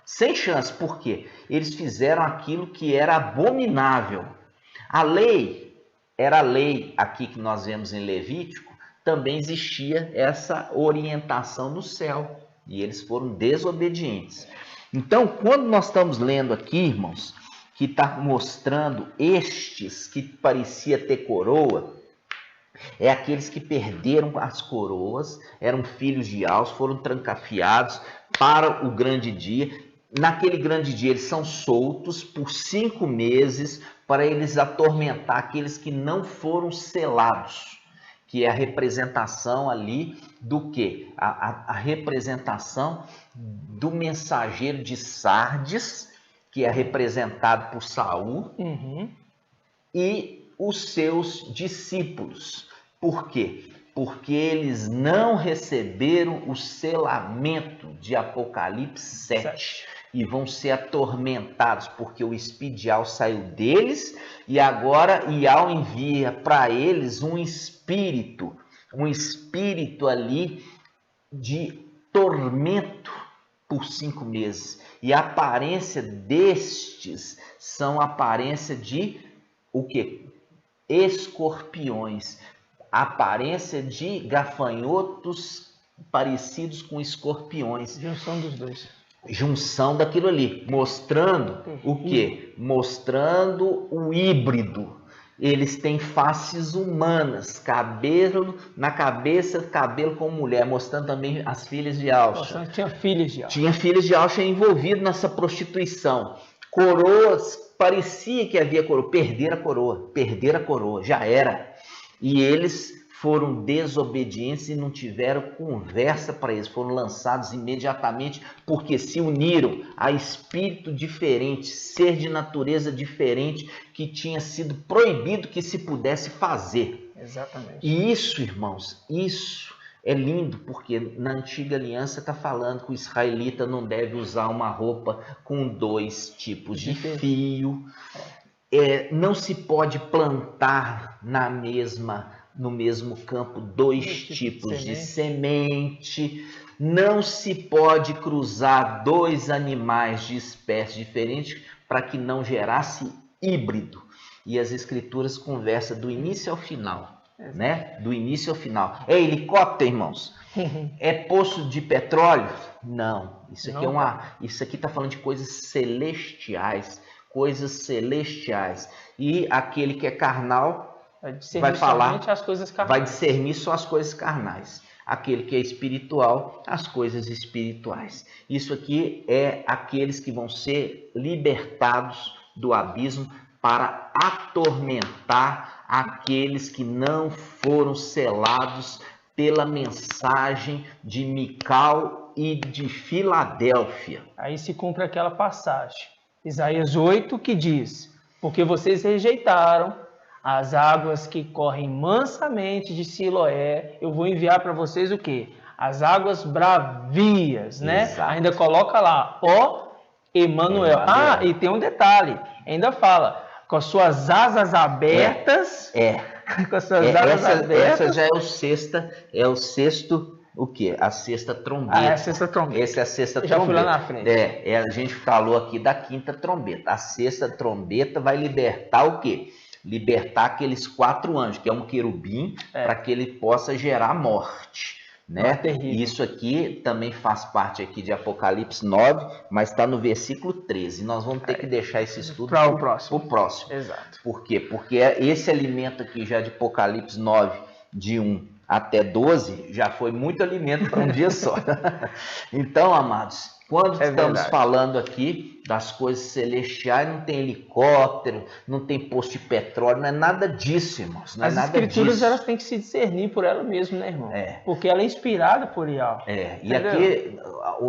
A: Sem chance, por quê? Eles fizeram aquilo que era abominável. A lei, era a lei aqui que nós vemos em Levítico, também existia essa orientação no céu, e eles foram desobedientes. Então, quando nós estamos lendo aqui, irmãos, que está mostrando estes que parecia ter coroa, é aqueles que perderam as coroas, eram filhos de Alcha, foram trancafiados para o grande dia. Naquele grande dia eles são soltos por 5 meses para eles atormentar aqueles que não foram selados, que é a representação ali do quê? A representação do mensageiro de Sardes, que é representado por Saul, e os seus discípulos. Por quê? Porque eles não receberam o selamento de Apocalipse 7 e vão ser atormentados, porque o espírito de Alcha saiu deles e agora Ial envia para eles um espírito ali de tormento por 5 meses. E a aparência destes são a aparência de o quê? Escorpiões. A aparência de gafanhotos parecidos com escorpiões.
B: Junção dos dois.
A: Junção daquilo ali, mostrando o quê? Mostrando o híbrido. Eles têm faces humanas, cabelo na cabeça, cabelo como mulher, mostrando também as filhas de Alcha.
B: Tinha filhas de Alcha.
A: Tinha filhas de Alcha envolvidas nessa prostituição. Coroas, parecia que havia coroa, perderam a coroa, já era. E eles foram desobedientes e não tiveram conversa para eles, foram lançados imediatamente porque se uniram a espírito diferente, ser de natureza diferente, que tinha sido proibido que se pudesse fazer.
B: Exatamente.
A: E isso, irmãos, isso é lindo, porque na antiga aliança está falando que o israelita não deve usar uma roupa com 2 tipos de fio, não se pode plantar no mesmo campo 2 tipos de semente, não se pode cruzar 2 animais de espécie diferente para que não gerasse híbrido. E as escrituras conversam do início ao final, né? Do início ao final. É helicóptero, irmãos? É poço de petróleo? Não. Isso aqui está falando de coisas celestiais, coisas celestiais. E aquele que é carnal
B: vai falar, as coisas carnais.
A: Vai discernir só as coisas carnais. Aquele que é espiritual, as coisas espirituais. Isso aqui é aqueles que vão ser libertados do abismo para atormentar aqueles que não foram selados pela mensagem de Mical e de Filadélfia.
B: Aí se cumpre aquela passagem, Isaías 8, que diz: porque vocês rejeitaram as águas que correm mansamente de Siloé, eu vou enviar para vocês o quê? As águas bravias, né?
A: Exato.
B: Ainda coloca lá, ó Emanuel. Ah, e tem um detalhe, ainda fala, com as suas asas abertas. Com as suas asas abertas.
A: Essa já é o sexto, o quê? A sexta trombeta.
B: É a sexta trombeta.
A: Essa é a sexta
B: trombeta. Já fui lá na frente.
A: A gente falou aqui da quinta trombeta. A sexta trombeta vai libertar o quê? Libertar aqueles 4 anjos, que é um querubim, para que ele possa gerar morte. Né? Isso aqui também faz parte aqui de Apocalipse 9, mas está no versículo 13. Nós vamos ter que deixar esse estudo para o próximo.
B: Exato.
A: Por quê? Porque esse alimento aqui já de Apocalipse 9, de 1 até 12, já foi muito alimento para um dia só. Então, amados, quando estamos falando aqui das coisas celestiais, não tem helicóptero, não tem posto de petróleo, não é nada disso, irmãos. Não é nada
B: escrituras
A: disso.
B: Elas têm que se discernir por ela mesma, né, irmão? Porque ela é inspirada por Yahweh.
A: E aqui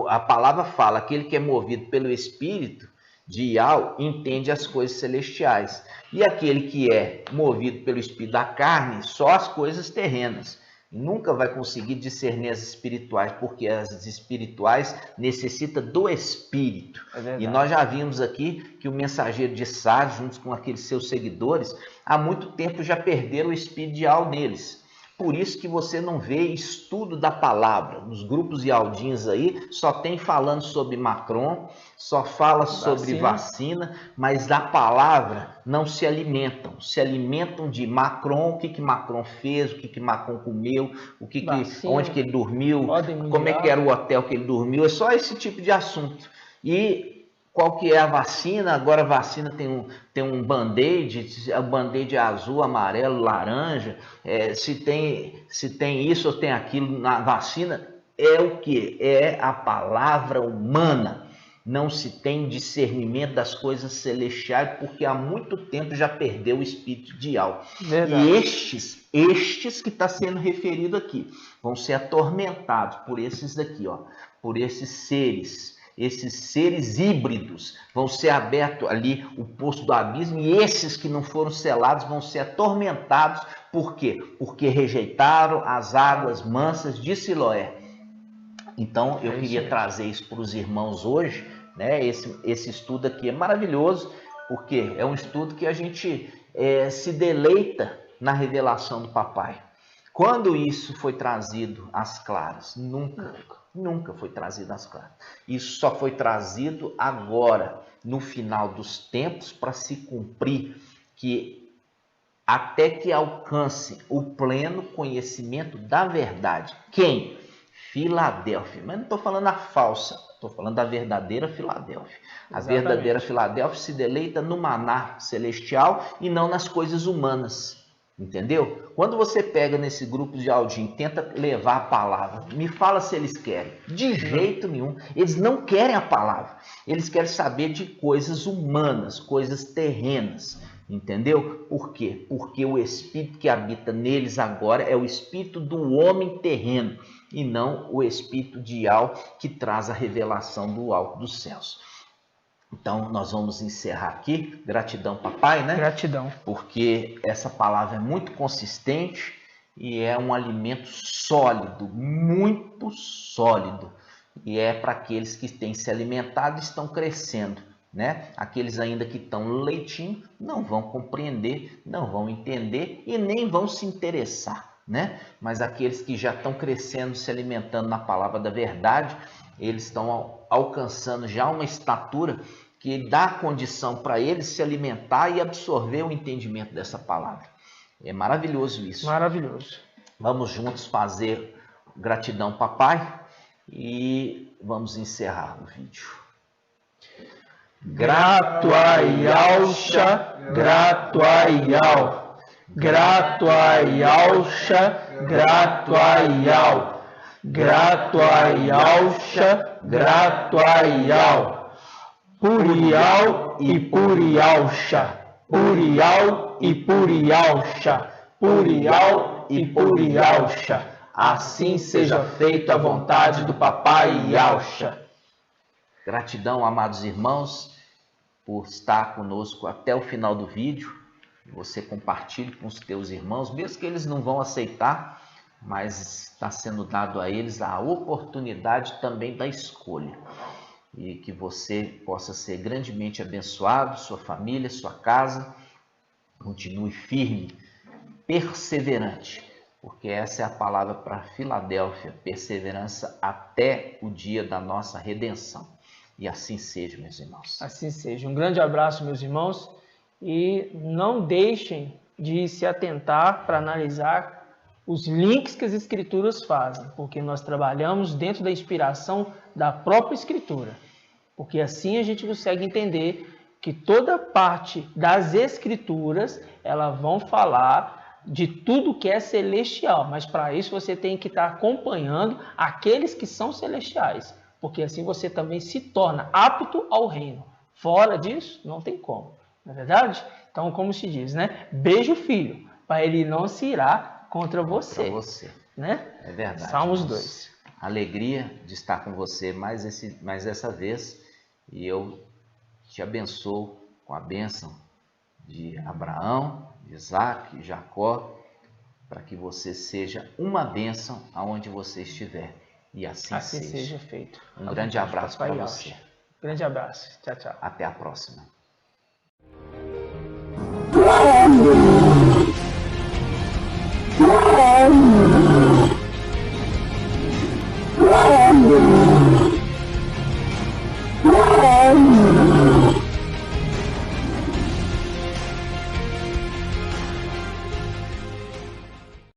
A: a palavra fala, aquele que é movido pelo Espírito de Yahweh entende as coisas celestiais. E aquele que é movido pelo Espírito da carne, só as coisas terrenas. Nunca vai conseguir discernir as espirituais, porque as espirituais necessitam do Espírito. E nós já vimos aqui que o mensageiro de Sardes, junto com aqueles seus seguidores, há muito tempo já perderam o Espírito de Yahweh neles. Por isso que você não vê estudo da palavra. Nos grupos Yaldins aí, só tem falando sobre Macron, só fala sobre vacina, mas da palavra não se alimentam. Se alimentam de Macron, o que Macron fez, o que Macron comeu, onde que ele dormiu, como é que era o hotel que ele dormiu. É só esse tipo de assunto. E qual que é a vacina? Agora a vacina tem um band-aid, o band-aid é azul, amarelo, laranja. Se tem isso ou tem aquilo na vacina, é o que? É a palavra humana. Não se tem discernimento das coisas celestiais, porque há muito tempo já perdeu o espírito de Yahweh. E estes que está sendo referido aqui, vão ser atormentados por esses daqui, ó, por esses seres híbridos, vão ser abertos ali o poço do abismo, e esses que não foram selados vão ser atormentados. Por quê? Porque rejeitaram as águas mansas de Siloé. Então eu queria trazer isso para os irmãos hoje, né? Esse estudo aqui é maravilhoso, porque é um estudo que a gente se deleita na revelação do papai. Quando isso foi trazido às claras? Nunca foi trazido às claras. Isso só foi trazido agora, no final dos tempos, para se cumprir, que até que alcance o pleno conhecimento da verdade. Quem? Filadélfia. Mas não estou falando a falsa, estou falando da verdadeira Filadélfia. A verdadeira Filadélfia se deleita no maná celestial e não nas coisas humanas. Entendeu? Quando você pega nesse grupo de Aldim e tenta levar a palavra, me fala se eles querem. De jeito nenhum. Eles não querem a palavra. Eles querem saber de coisas humanas, coisas terrenas. Entendeu? Por quê? Porque o espírito que habita neles agora é o espírito do homem terreno e não o espírito de Yahweh que traz a revelação do alto dos céus. Então, nós vamos encerrar aqui. Gratidão, papai, né?
B: Gratidão.
A: Porque essa palavra é muito consistente e é um alimento sólido, muito sólido. E é para aqueles que têm se alimentado e estão crescendo, né? Aqueles ainda que estão no leitinho não vão compreender, não vão entender e nem vão se interessar, né? Mas aqueles que já estão crescendo, se alimentando na palavra da verdade, eles estão alcançando já uma estatura que dá condição para eles se alimentar e absorver o entendimento dessa palavra. É maravilhoso isso.
B: Maravilhoso.
A: Vamos juntos fazer gratidão, papai, e vamos encerrar o vídeo.
B: Grato a Yalcha, grato a Yal. Grato a Yalcha, grato a Yal. Grato a Yalcha, grato a Yal. Purial e Purialcha. Purial e Purialcha. Purial e Purialcha. Assim seja feita a vontade do Papai Yalcha.
A: Gratidão, amados irmãos, por estar conosco até o final do vídeo. Você compartilhe com os teus irmãos, mesmo que eles não vão aceitar, mas está sendo dado a eles a oportunidade também da escolha. E que você possa ser grandemente abençoado, sua família, sua casa. Continue firme, perseverante, porque essa é a palavra para Filadélfia, perseverança até o dia da nossa redenção. E assim seja, meus irmãos.
B: Assim seja. Um grande abraço, meus irmãos. E não deixem de se atentar para analisar os links que as Escrituras fazem, porque nós trabalhamos dentro da inspiração da própria Escritura. Porque assim a gente consegue entender que toda parte das Escrituras, elas vão falar de tudo que é celestial. Mas para isso você tem que estar acompanhando aqueles que são celestiais. Porque assim você também se torna apto ao reino. Fora disso, não tem como. Não é verdade? Então, como se diz, né? Beije o filho, para ele não se irá contra você.
A: Contra você.
B: Né?
A: É verdade.
B: Salmos 2.
A: Alegria de estar com você mais essa vez. E eu te abençoo com a bênção de Abraão, de Isaac e Jacó, para que você seja uma bênção aonde você estiver. E assim
B: seja feito.
A: Um grande abraço para você.
B: Grande abraço. Tchau, tchau.
A: Até a próxima.
C: Oh,